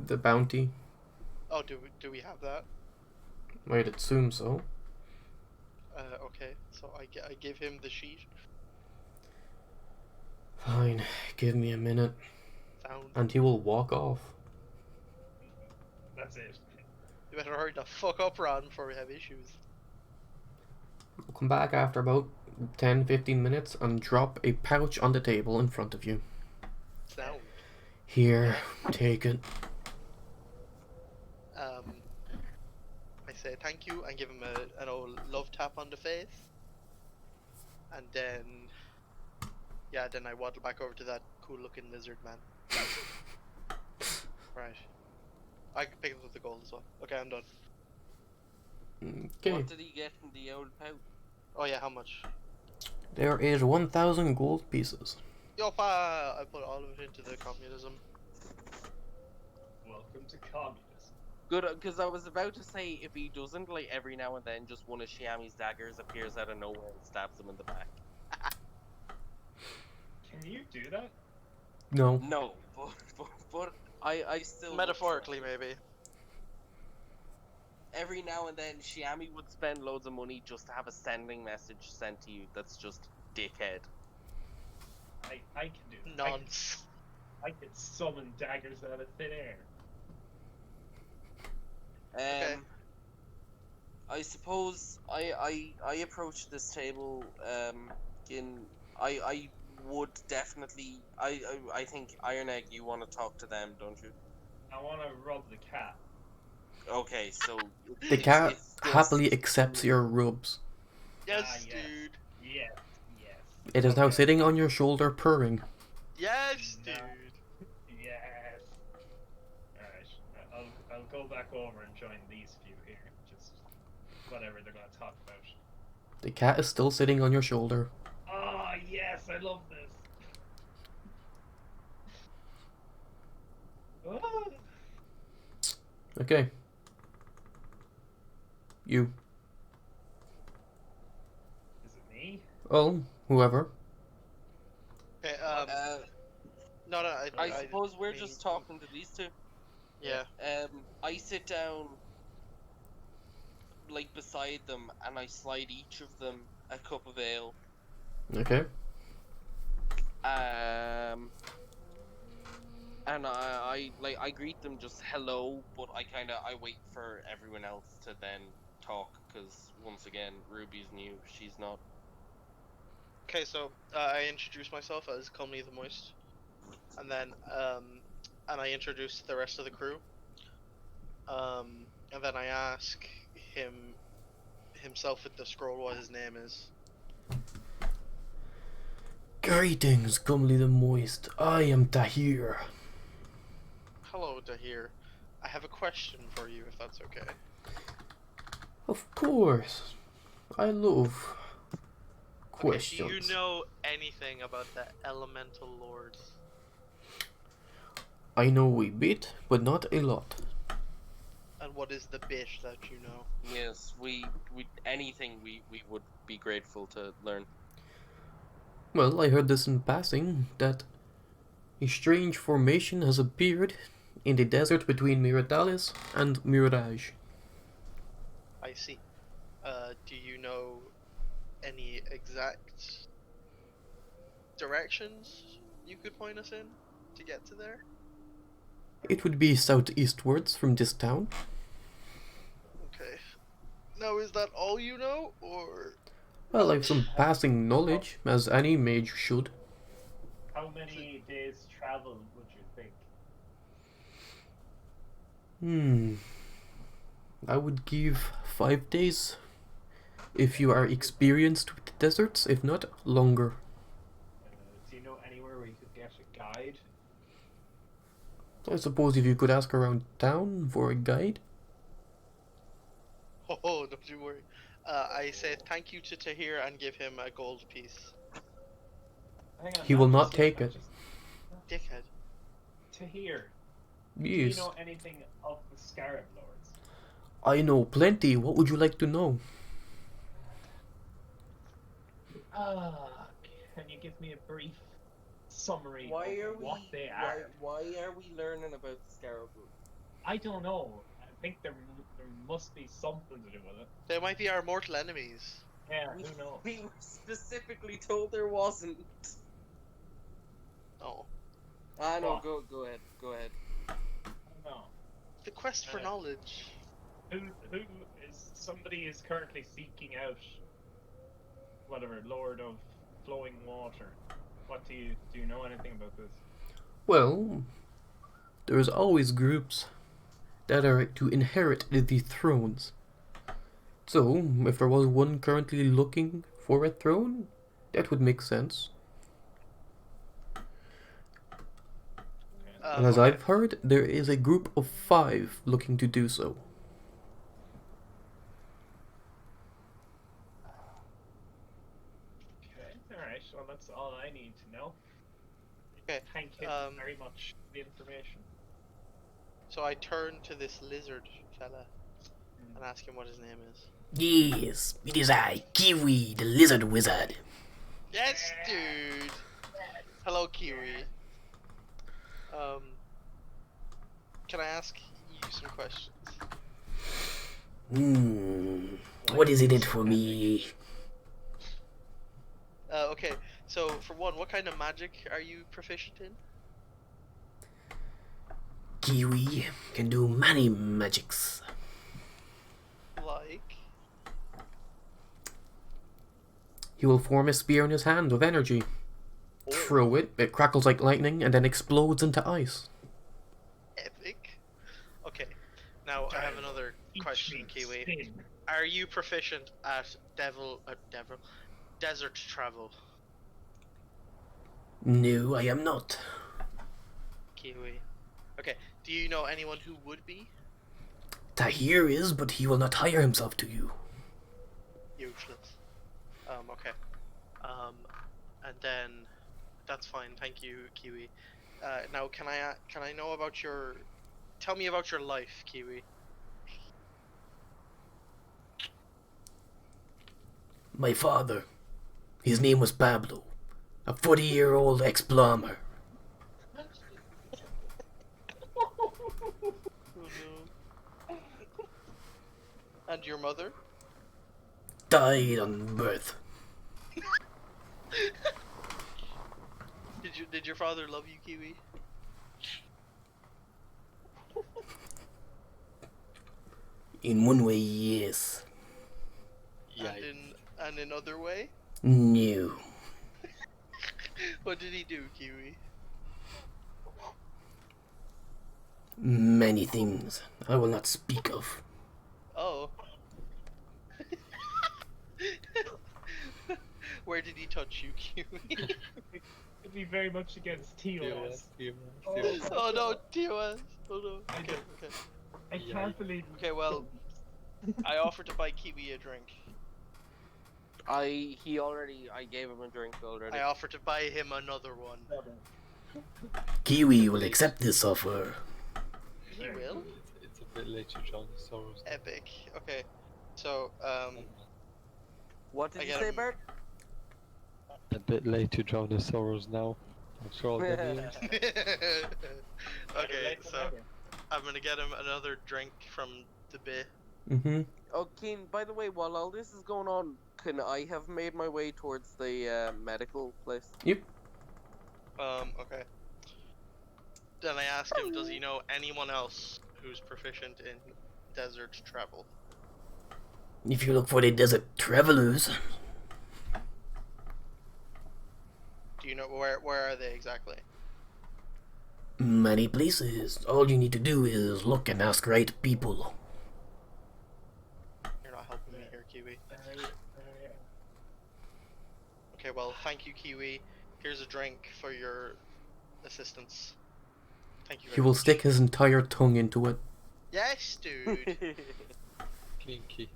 The bounty? Oh, do we have that? I'd assume so. Okay. So I give him the sheet. Fine, give me a minute. Sound. And he will walk off. That's it. You better hurry the fuck up, Ron, before we have issues. I'll come back after about 10-15 minutes and drop a pouch on the table in front of you. Sound. Here, take it. I say thank you and give him an old love tap on the face, and then then I waddle back over to that cool-looking lizard man. Right. I can pick up the gold as well. Okay, I'm done. Okay, What did he get in the old pouch? Oh yeah, how much? there is 1,000 gold pieces. Yo, I put all of it into the communism. Welcome to communism. Good, because I was about to say, if he doesn't, like, every now and then just one of Shiami's daggers appears out of nowhere and stabs him in the back. Can you do that? No. No, but I still... Metaphorically, maybe. Every now and then, Shiami would spend loads of money just to have a sending message sent to you that's just dickhead. I can do that. Nonce. I can summon daggers out of thin air. Okay. I suppose I approach this table I would definitely I think Iron Egg, you want to talk to them, don't you? I want to rub the cat. Okay, so The cat it's just- happily accepts your rubs. Yes, Ah, yes. dude. Yes, yes. It is now Okay. sitting on your shoulder purring. Yes, No. dude. Yes. Alright, I'll go back over and join these few here. Just whatever they're gonna talk about. The cat is still sitting on your shoulder. Ah, yes, I love this. Ah. Okay. You. Is it me? Oh, whoever. Okay, no, I suppose we're mean, just talking to these two. Yeah. I sit down like beside them and I slide each of them a cup of ale. Okay. And I greet them just hello, but I wait for everyone else to then talk, because once again, Ruby's new, she's not. Okay, so I introduce myself as Comely the Moist, and then and I introduce the rest of the crew. And then I ask himself with the scroll what his name is. Greetings, Comely the Moist. I am Tahir. Hello, Dahir. I have a question for you, if that's okay. Of course. I love questions. Okay, do you know anything about the Elemental Lords? I know a bit, but not a lot. And what is the bit that you know? Yes, we anything we would be grateful to learn. Well, I heard this in passing, that a strange formation has appeared in the desert between Miradalis and Mirage. I see. Do you know any exact directions you could point us in to get to there? It would be southeastwards from this town. Okay. Now, is that all you know, or... Well, I've some passing knowledge, as any mage should. How many days travel would you think? I would give 5 days if you are experienced with the deserts. If not, longer. Do you know anywhere where you could get a guide? I suppose if you could ask around town for a guide. Oh, don't you worry. I say thank you to Tahir and give him a gold piece. Hang on, He will not just take yet, it. Dickhead. Tahir, do you Yes. know anything of the Scarab Lords? I know plenty. What would you like to know? Can you give me a brief summary Why are of we? what they are? Why are we learning about the Scarab Group? I don't know. I think there must be something to do with it. They might be our mortal enemies. Yeah, who knows? We were specifically told there wasn't. Oh. Ah no, What? go ahead. I don't know. The quest for knowledge. Who is somebody is currently seeking out whatever Lord of Flowing Water. What do you know anything about this? Well, there's always groups that are to inherit the thrones. So, if there was one currently looking for a throne, that would make sense. And as Okay. I've heard, there is a group of 5 looking to do so. Okay, alright, well that's all I need to know. Okay, Thank you very much for the information. So I turn to this lizard fella and ask him what his name is. Yes, it is I, Kiwi, the lizard wizard. Yes, dude. Hello, Kiwi. Can I ask you some questions? What is in it for me? Okay. So for one, what kind of magic are you proficient in? Kiwi can do many magics. Like. He will form a spear in his hand with energy. Throw it, it crackles like lightning, and then explodes into ice. Epic. Okay. Now I have another question, Kiwi. Spin. Are you proficient at desert travel, No, I am not. Kiwi? Okay. Do you know anyone who would be? Tahir is, but he will not hire himself to you. Useless. Okay. And then that's fine. Thank you, Kiwi. Now, can I know about your? Tell me about your life, Kiwi. My father, his name was Pablo, a 40-year-old ex-plumber. Oh no. And your mother? Died on birth. Did your father love you, Kiwi? In one way, yes. Yeah. And in other way? No. What did he do, Kiwi? Many things I will not speak of. Oh. Where did he touch you, Kiwi? It'd be very much against TOS. Oh no, TOS. Oh no. Okay, okay. I can't believe. Okay, well, I offered to buy Kiwi a drink. I gave him a drink already. I offered to buy him another one. Kiwi will accept this offer. He will? It's a bit late to join the sorrows. Epic. Okay. So, What did I you get say, him- Bert? A bit late to join the sorrows now. After all the years. okay, so I'm gonna get him another drink from the bay. Mm-hmm. Oh, Keen, by the way, while all this is going on, can I have made my way towards the medical place? Yep. Okay. Then I ask him, does he know anyone else who's proficient in desert travel? If you look for the desert travelers, Do you know where are they exactly? Many places. All you need to do is look and ask right people. You're not helping me here, Kiwi. Yeah. Okay, well, thank you, Kiwi. Here's a drink for your assistance. Thank you He very will much. stick his entire tongue into it. Yes, dude. Kinky.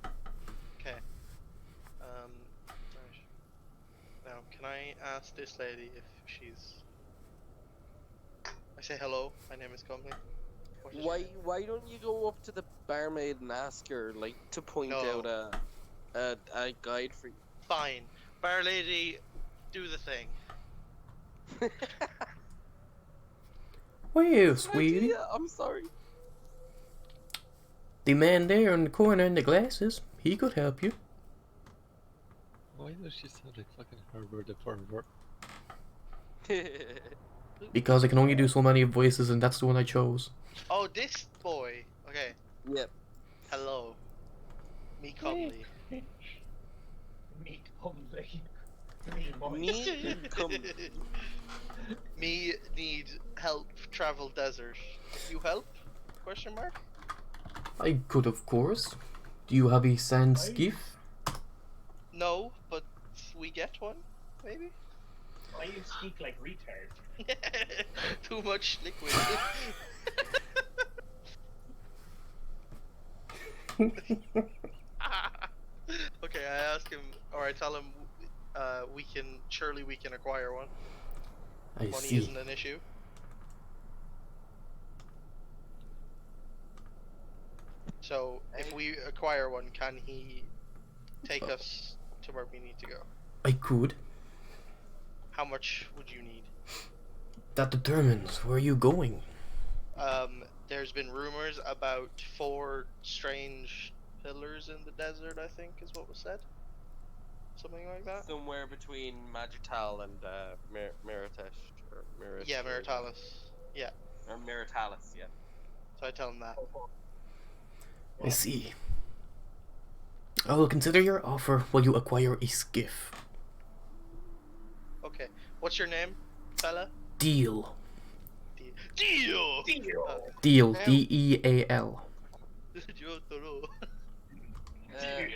Okay. Right. Now, can I ask this lady if she's... I say hello, my name is Comley. What is your name? Why don't you go up to the barmaid and ask her, like, to point No. out a guide for you? Fine. Bar lady, do the thing. Well, Good sweetie. idea, I'm sorry. The man there in the corner in the glasses, he could help you. Why does she sound like fucking Herbert the pervert? Because I can only do so many voices, and that's the one I chose. Oh, this boy. Okay. Yep. Hello. Me Comley. Me Comley. Me Moy. Me Comley. Me need help travel desert. You help? Question mark? I could, of course. Do you have a sand Aye. skiff? No, but we get one, maybe? Why you speak like retard? Too much liquid. Okay, I ask him, or I tell him, surely we can acquire one. I Money see. isn't an issue. So, if we acquire one, can he take us to where we need to go? I could. How much would you need? That determines where you going. There's been rumors about 4 strange pillars in the desert, I think is what was said. Something like that? Somewhere between Magital and Miritesh, or Mirit. Yeah, Maritalis. Yeah. Or Miritalis, yeah. So I tell him that. I see. I will consider your offer while you acquire a skiff. Okay. What's your name, fella? Deal. Dio! Deal. Ow. D-E-A-L. Jotaro.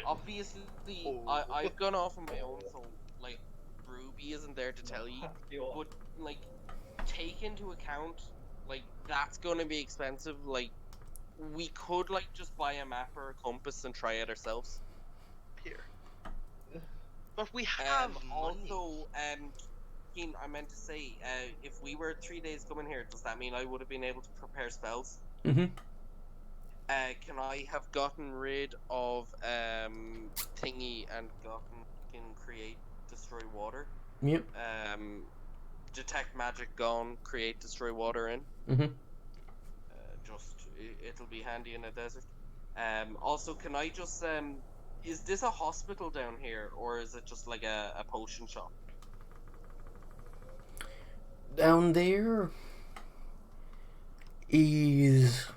Obviously, I've gone off on my own, so, like, Ruby isn't there to tell you. But, like, take into account, like, that's gonna be expensive. Like, we could, like, just buy a map or a compass and try it ourselves. Here. But we have money. Also, Keen, I meant to say, if we were 3 days coming here, does that mean I would have been able to prepare spells? Mm-hmm. Can I have gotten rid of Thingy and can create destroy water? Yep. Detect magic gone, create destroy water in. Mm-hmm. It'll be handy in a desert. Also, can I just is this a hospital down here, or is it just like a potion shop? Down there is...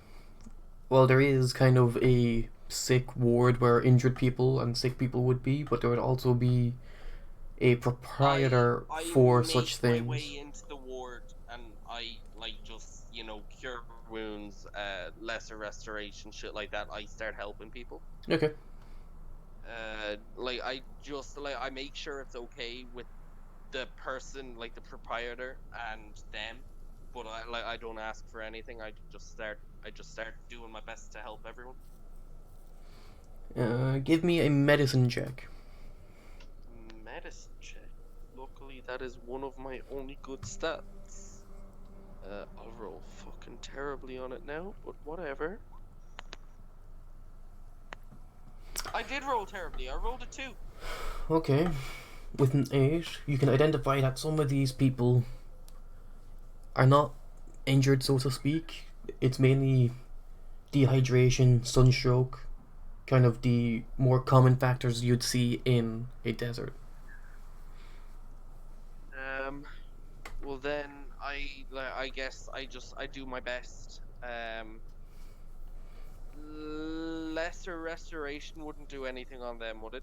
Well, there is kind of a sick ward where injured people and sick people would be, but there would also be a proprietor I for make such my things. way into the ward and I like just cure wounds, lesser restoration, shit like that. I start helping people. Okay. I make sure it's okay with the person, like the proprietor and them, but I don't ask for anything. I just start doing my best to help everyone. Give me a medicine check. Medicine check. Luckily, that is one of my only good stats. I'll roll fucking terribly on it now, but whatever. I did roll terribly. I rolled a 2. Okay. With an 8, you can identify that some of these people are not injured, so to speak. It's mainly dehydration, sunstroke, kind of the more common factors you'd see in a desert. Well then, I guess I do my best. Lesser restoration wouldn't do anything on them, would it?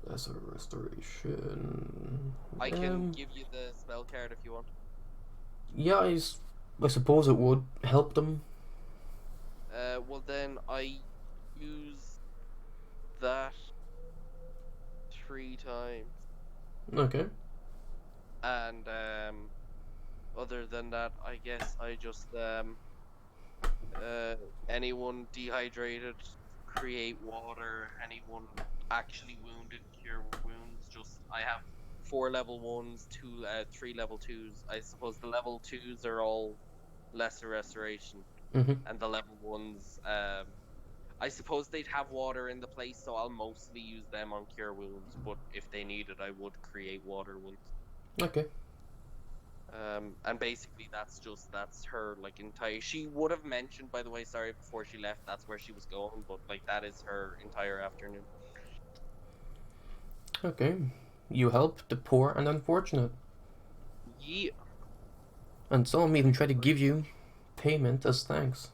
That's a restoration. I can Um, give you the spell card if you want. Yeah, I suppose it would help them. Well then I use that 3 times, Okay. and other than that, I guess I just anyone dehydrated, create water. Anyone actually wounded, cure wounds. Just I have 4 level 1s, 3 level 2s. I suppose the level 2s are all lesser restoration, Mhm. and the level 1s, I suppose they'd have water in the place, so I'll mostly use them on cure wounds. But if they need it, I would create water ones. Okay. And basically that's her like entire. She would have mentioned, by the way, sorry, before she left, that's where she was going, but like that is her entire afternoon. Okay. You help the poor and unfortunate, Yeah. and some even try to give you payment as thanks.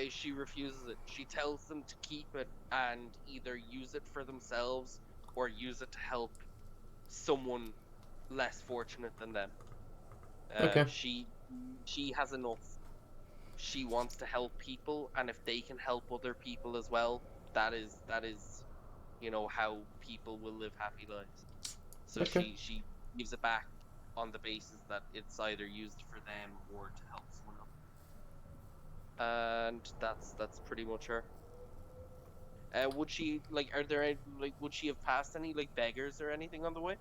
She refuses it. She tells them to keep it and either use it for themselves or use it to help someone less fortunate than them. Okay. She has enough. She wants to help people, and if they can help other people as well, that is how people will live happy lives. So Okay. she gives it back on the basis that it's either used for them or to help someone else. And that's pretty much her. Would she like? Are there like? Would she have passed any like beggars or anything on the way?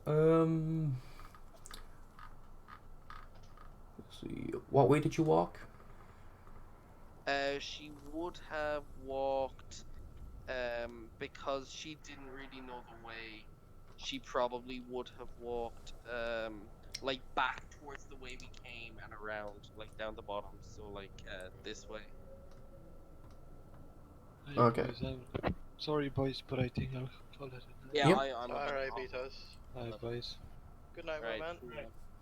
Um. Let's see. What way did you walk? She would have walked. Because she didn't really know the way. She probably would have walked like back towards the way we came and around, like down the bottom. So like this way. Hey, Okay. boys, sorry, boys, but I think I'll call it a night. Yeah, Yep. I'm Alright, Beatos. Hi, boys. Good night, my Right. man.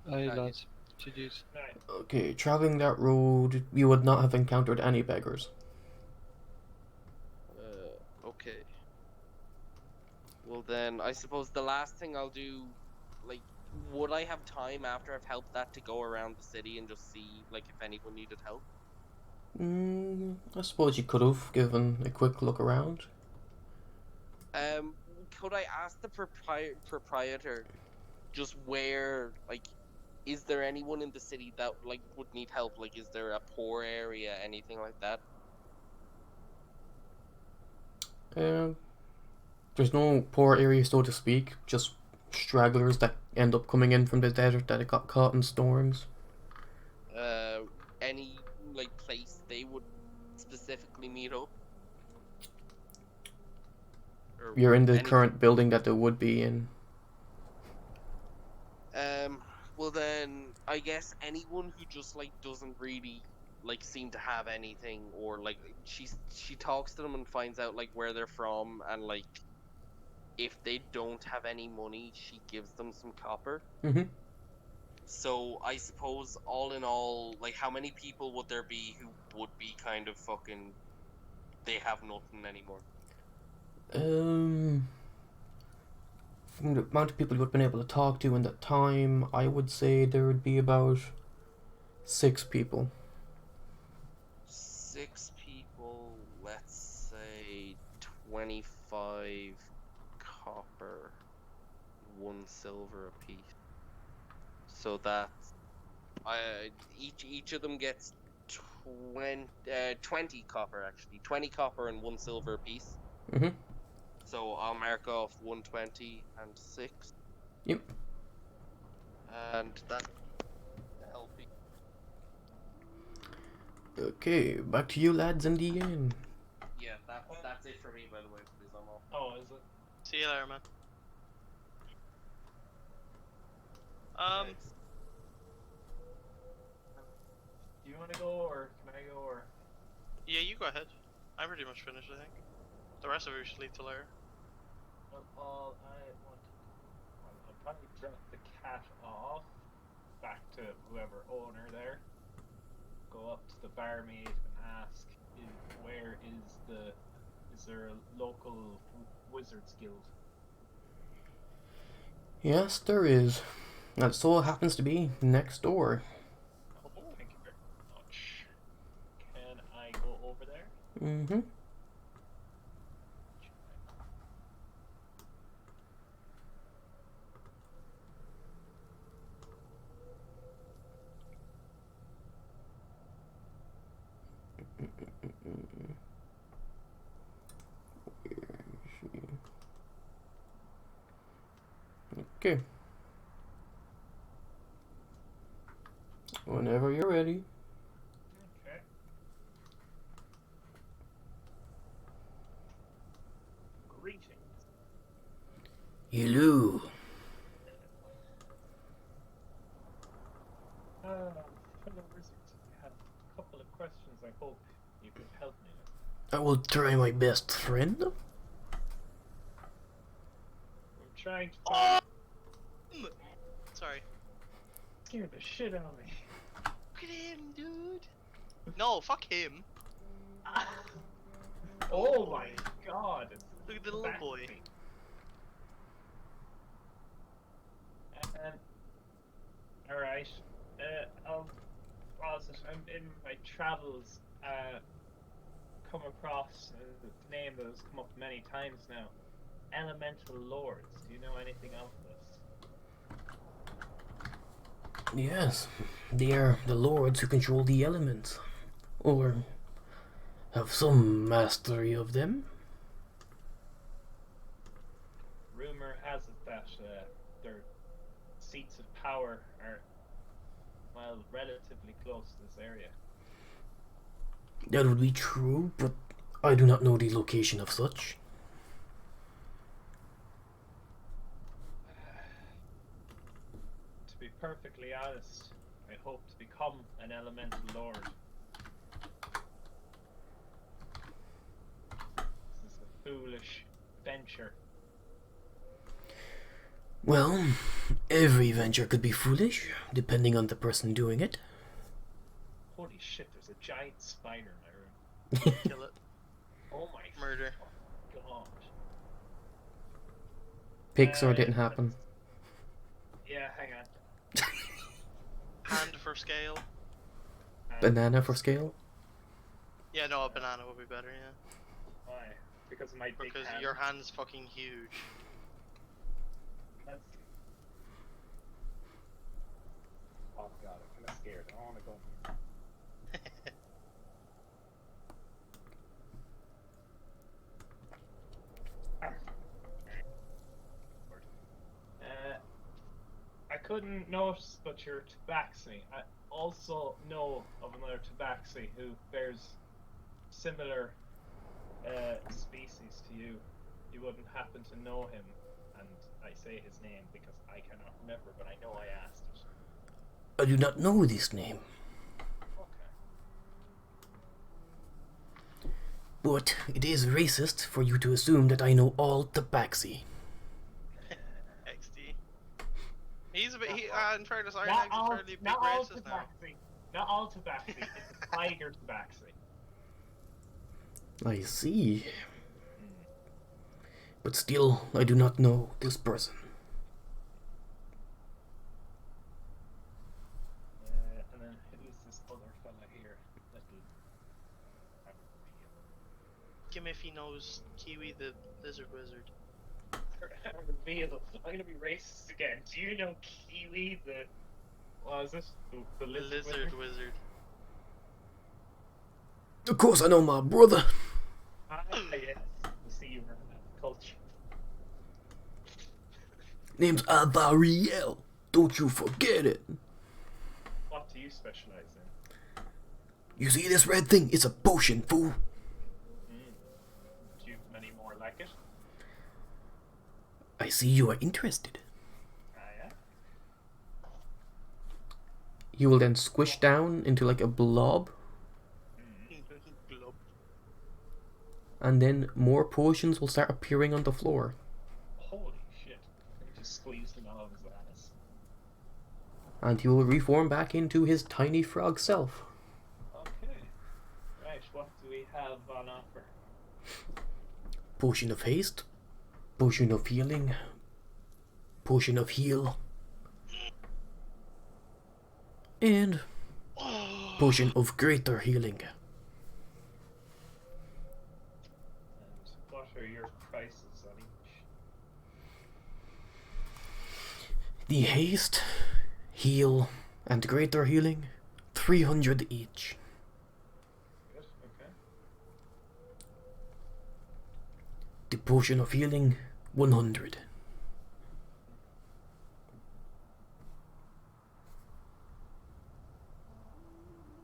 Hi, Thank you. lads. GG's. Right. Okay. Traveling that road, you would not have encountered any beggars. Okay. Well then, I suppose the last thing I'll do, like, would I have time after I've helped that to go around the city and just see like if anyone needed help? I suppose you could have given a quick look around. Could I ask the proprietor just where, like, is there anyone in the city that like would need help? Like, is there a poor area, anything like that? Um, there's no poor area, so to speak. Just stragglers that end up coming in from the desert that got caught in storms. Any like place they would specifically meet up? Or You're in the any? current building that they would be in. Well then, I guess anyone who just like doesn't really like seem to have anything, or like she talks to them and finds out like where they're from, and like if they don't have any money, she gives them some copper. Mm-hmm. So I suppose all in all, like how many people would there be who would be kind of fucking they have nothing anymore? From the amount of people you would have been able to talk to in that time, I would say there would be about 6 people. 6 people, let's say 25 copper, 1 silver apiece. So that's each of them gets 20 copper actually. 20 copper and 1 silver apiece. Mm-hmm. So I'll mark off 120 and 6. Yep. And that's healthy. Okay, back to you lads in the inn. Yeah, that's it for me, by the way, please. I'm off. Oh, is it? See you later, man. Thanks. Do you want to go, or can I go, or? Yeah, you go ahead. I'm pretty much finished, I think. The rest of it we should leave till later. Well, all I want to... I'll probably drop the cat off back to whoever owner there. Go up to the barmaid and ask, where is is there a local wizards guild? Yes, there is. That so happens to be next door. Thank you very much. Can I go over there? Mm-hmm. Okay. Whenever you're ready. Okay. Greetings. Hello. Fellow wizards, I have a couple of questions I hope you could help me with. I will try my best, friend. I'm trying to find... Sorry. Scared the shit out of me. Look at him, dude. No, fuck him. Oh my god. Look at the little boy. Alright. I'm in my travels, come across a name that has come up many times now. Elemental Lords. Do you know anything of this? Yes, they are the lords who control the elements, or have some mastery of them. Rumor has it that their seats of power are, well, relatively close to this area. That would be true, but I do not know the location of such. To be perfectly honest, I hope to become an Elemental Lord. This is a foolish venture. Well, every venture could be foolish, depending on the person doing it. Holy shit, there's a giant spider in my room. Kill it. Oh my Murder. god. Pixar didn't happen. Yeah, hang on. Hand for scale. Banana for scale? Yeah, no, a banana would be better, yeah. Why? Because of my big Because hand. your hand's fucking huge. That's... Oh god, I'm kinda scared. I don't wanna go in here. I couldn't notice, but you're Tabaxi. I also know of another Tabaxi who bears similar species to you. You wouldn't happen to know him, and I say his name because I cannot remember, but I know I asked it. I do not know this name, Okay. but it is racist for you to assume that I know all Tabaxi. XD. He's a bit. In fairness, Not Ironeg's all, a fairly big not all racist now. Tabaxi. Not all Tabaxi. It's a tiger Tabaxi. I see. But still, I do not know this person. And then who's this other fella here? Give me if he knows Kiwi the lizard wizard. Reveal. I'm gonna be racist again. Do you know Kiwi the... What is it? The The lizard, lizard wizard. Of course I know my brother. Ah, yes. I see you were in that culture. Name's Avariel. Don't you forget it. What do you specialize in? You see this red thing? It's a potion, fool. Do you have many more like it? I see you are interested. Ah, yeah? You will then squish down into like a blob, Glub. and then more potions will start appearing on the floor. Holy shit. He just squeezed him out of his ass. And he will reform back into his tiny frog self. Okay. Right, what do we have on offer? Potion of haste, potion of healing, potion of heal, and potion of greater healing. And what are your prices on each? The haste, heal, and greater healing, 300 each. Good, okay. The potion of healing, 100.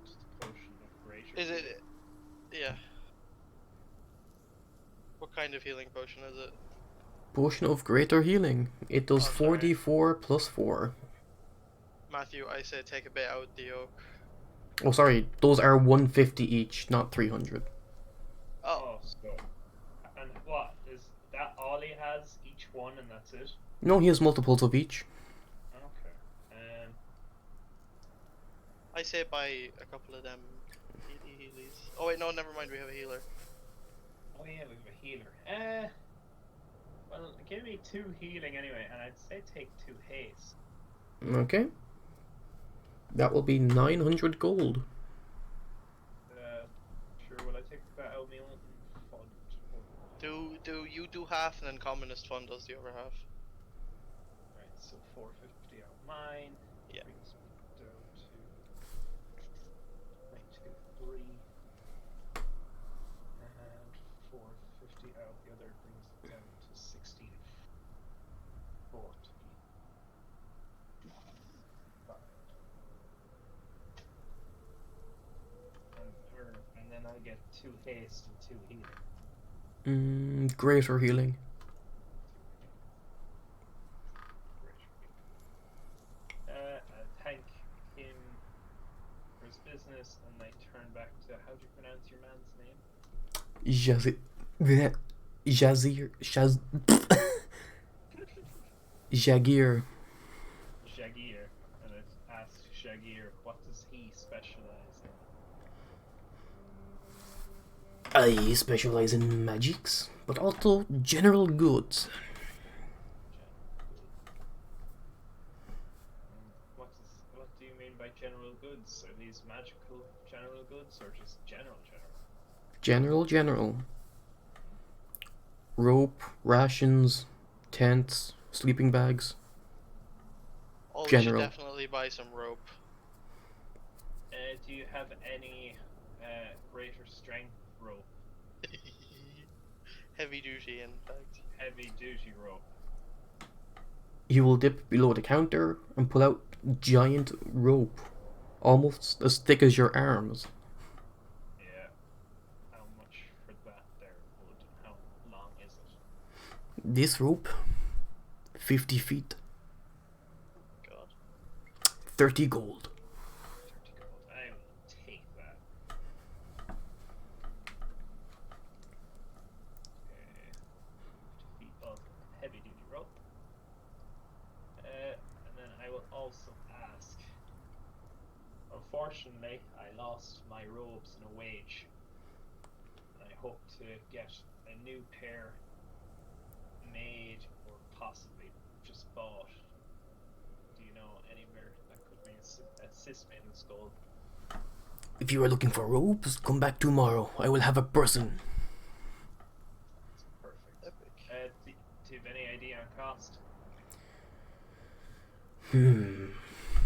Just a potion of greater. Is it? Yeah. What kind of healing potion is it? Potion of greater healing. It does Oh, sorry. 4d4 plus 4. Matthew, I say take a bit out the yolk. Oh, sorry, those are 150 each, not 300. Oh, so. And what? Is that all he has? Each one and that's it? No, he has multiples of each. Okay. I say buy a couple of them healies. Oh wait, no, never mind. We have a healer. Oh yeah, we have a healer. Well, give me 2 healing anyway, and I'd say take 2 haste. Okay. That will be 900 gold. Sure, will I take that out of my own fund? Do you do half and then Communist Fund does the other half? Right, so 450 out mine. Yeah. Brings me down to 923. And 450 out the other brings it down to 1640. And then I get 2 haste and 2 healing. Greater healing. I thank him for his business, and I turn back to, how do you pronounce your man's name? Jazir. Jagir. Jagir, and I ask Jagir, what does he specialize in? I specialize in magics, but also general goods. What do you mean by general goods? Are these magical general goods, or just general? General. Rope, rations, tents, sleeping bags. Oh, General. we should definitely buy some rope. Do you have any greater strength rope? Heavy duty, in fact. Heavy duty rope. You will dip below the counter and pull out giant rope, almost as thick as your arms. Yeah. How much for that there, Wood? How long is it? This rope, 50 feet, God. 30 gold. 30 gold. I will take that. Okay. 50 feet of heavy duty rope. And then I will also ask. Unfortunately, I lost my robes in a wage. And I hope to get a new pair made or possibly just bought. Do you know anywhere that could assist me in this goal? If you are looking for robes, come back tomorrow. I will have a person. That's perfect. Epic. Do you have any idea on cost?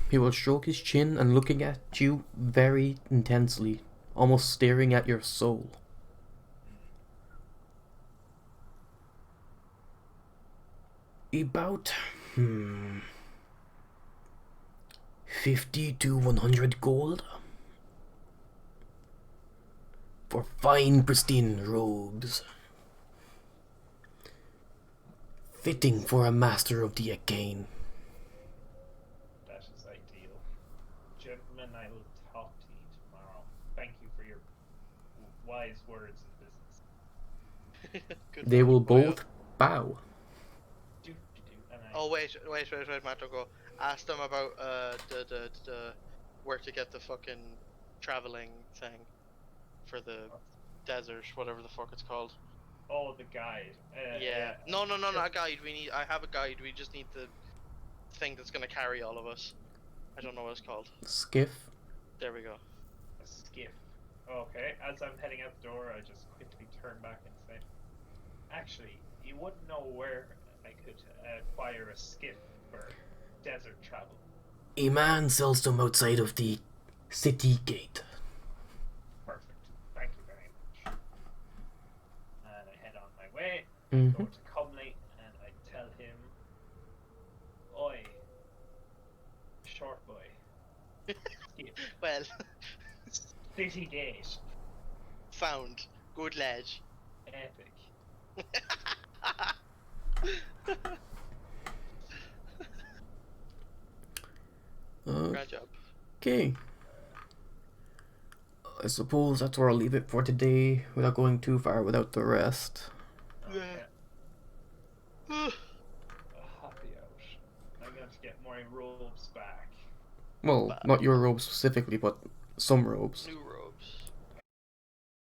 He will stroke his chin and looking at you very intensely, almost staring at your soul. About 50 to 100 gold for fine pristine robes, fitting for a master of the arcane. That is ideal. Gentlemen, I will talk to you tomorrow. Thank you for your wise words in business. Good They will boy. both bow. And I, Oh wait, Matt, don't go. Ask them about the where to get the fucking traveling thing for the desert, whatever the fuck it's called. Oh, the guide. Yeah. No, not a guide. I have a guide. We just need the thing that's gonna carry all of us. I don't know what it's called. Skiff. There we go. A skiff. Okay, as I'm heading out the door, I just quickly turn back and say, actually, you wouldn't know where I could acquire a skiff for desert travel. A man sells them outside of the city gate. Perfect. Thank you very much. And I head on my way, Mm-hmm. go to Comley, and I tell him, oi, short boy, skiff, Well, city gate, found. Good lad. epic. Great job. Okay. I suppose that's where I'll leave it for today, without going too far without the rest. Okay. A happy out. I'm going to get my robes back. Well, not your robes specifically, but some robes. New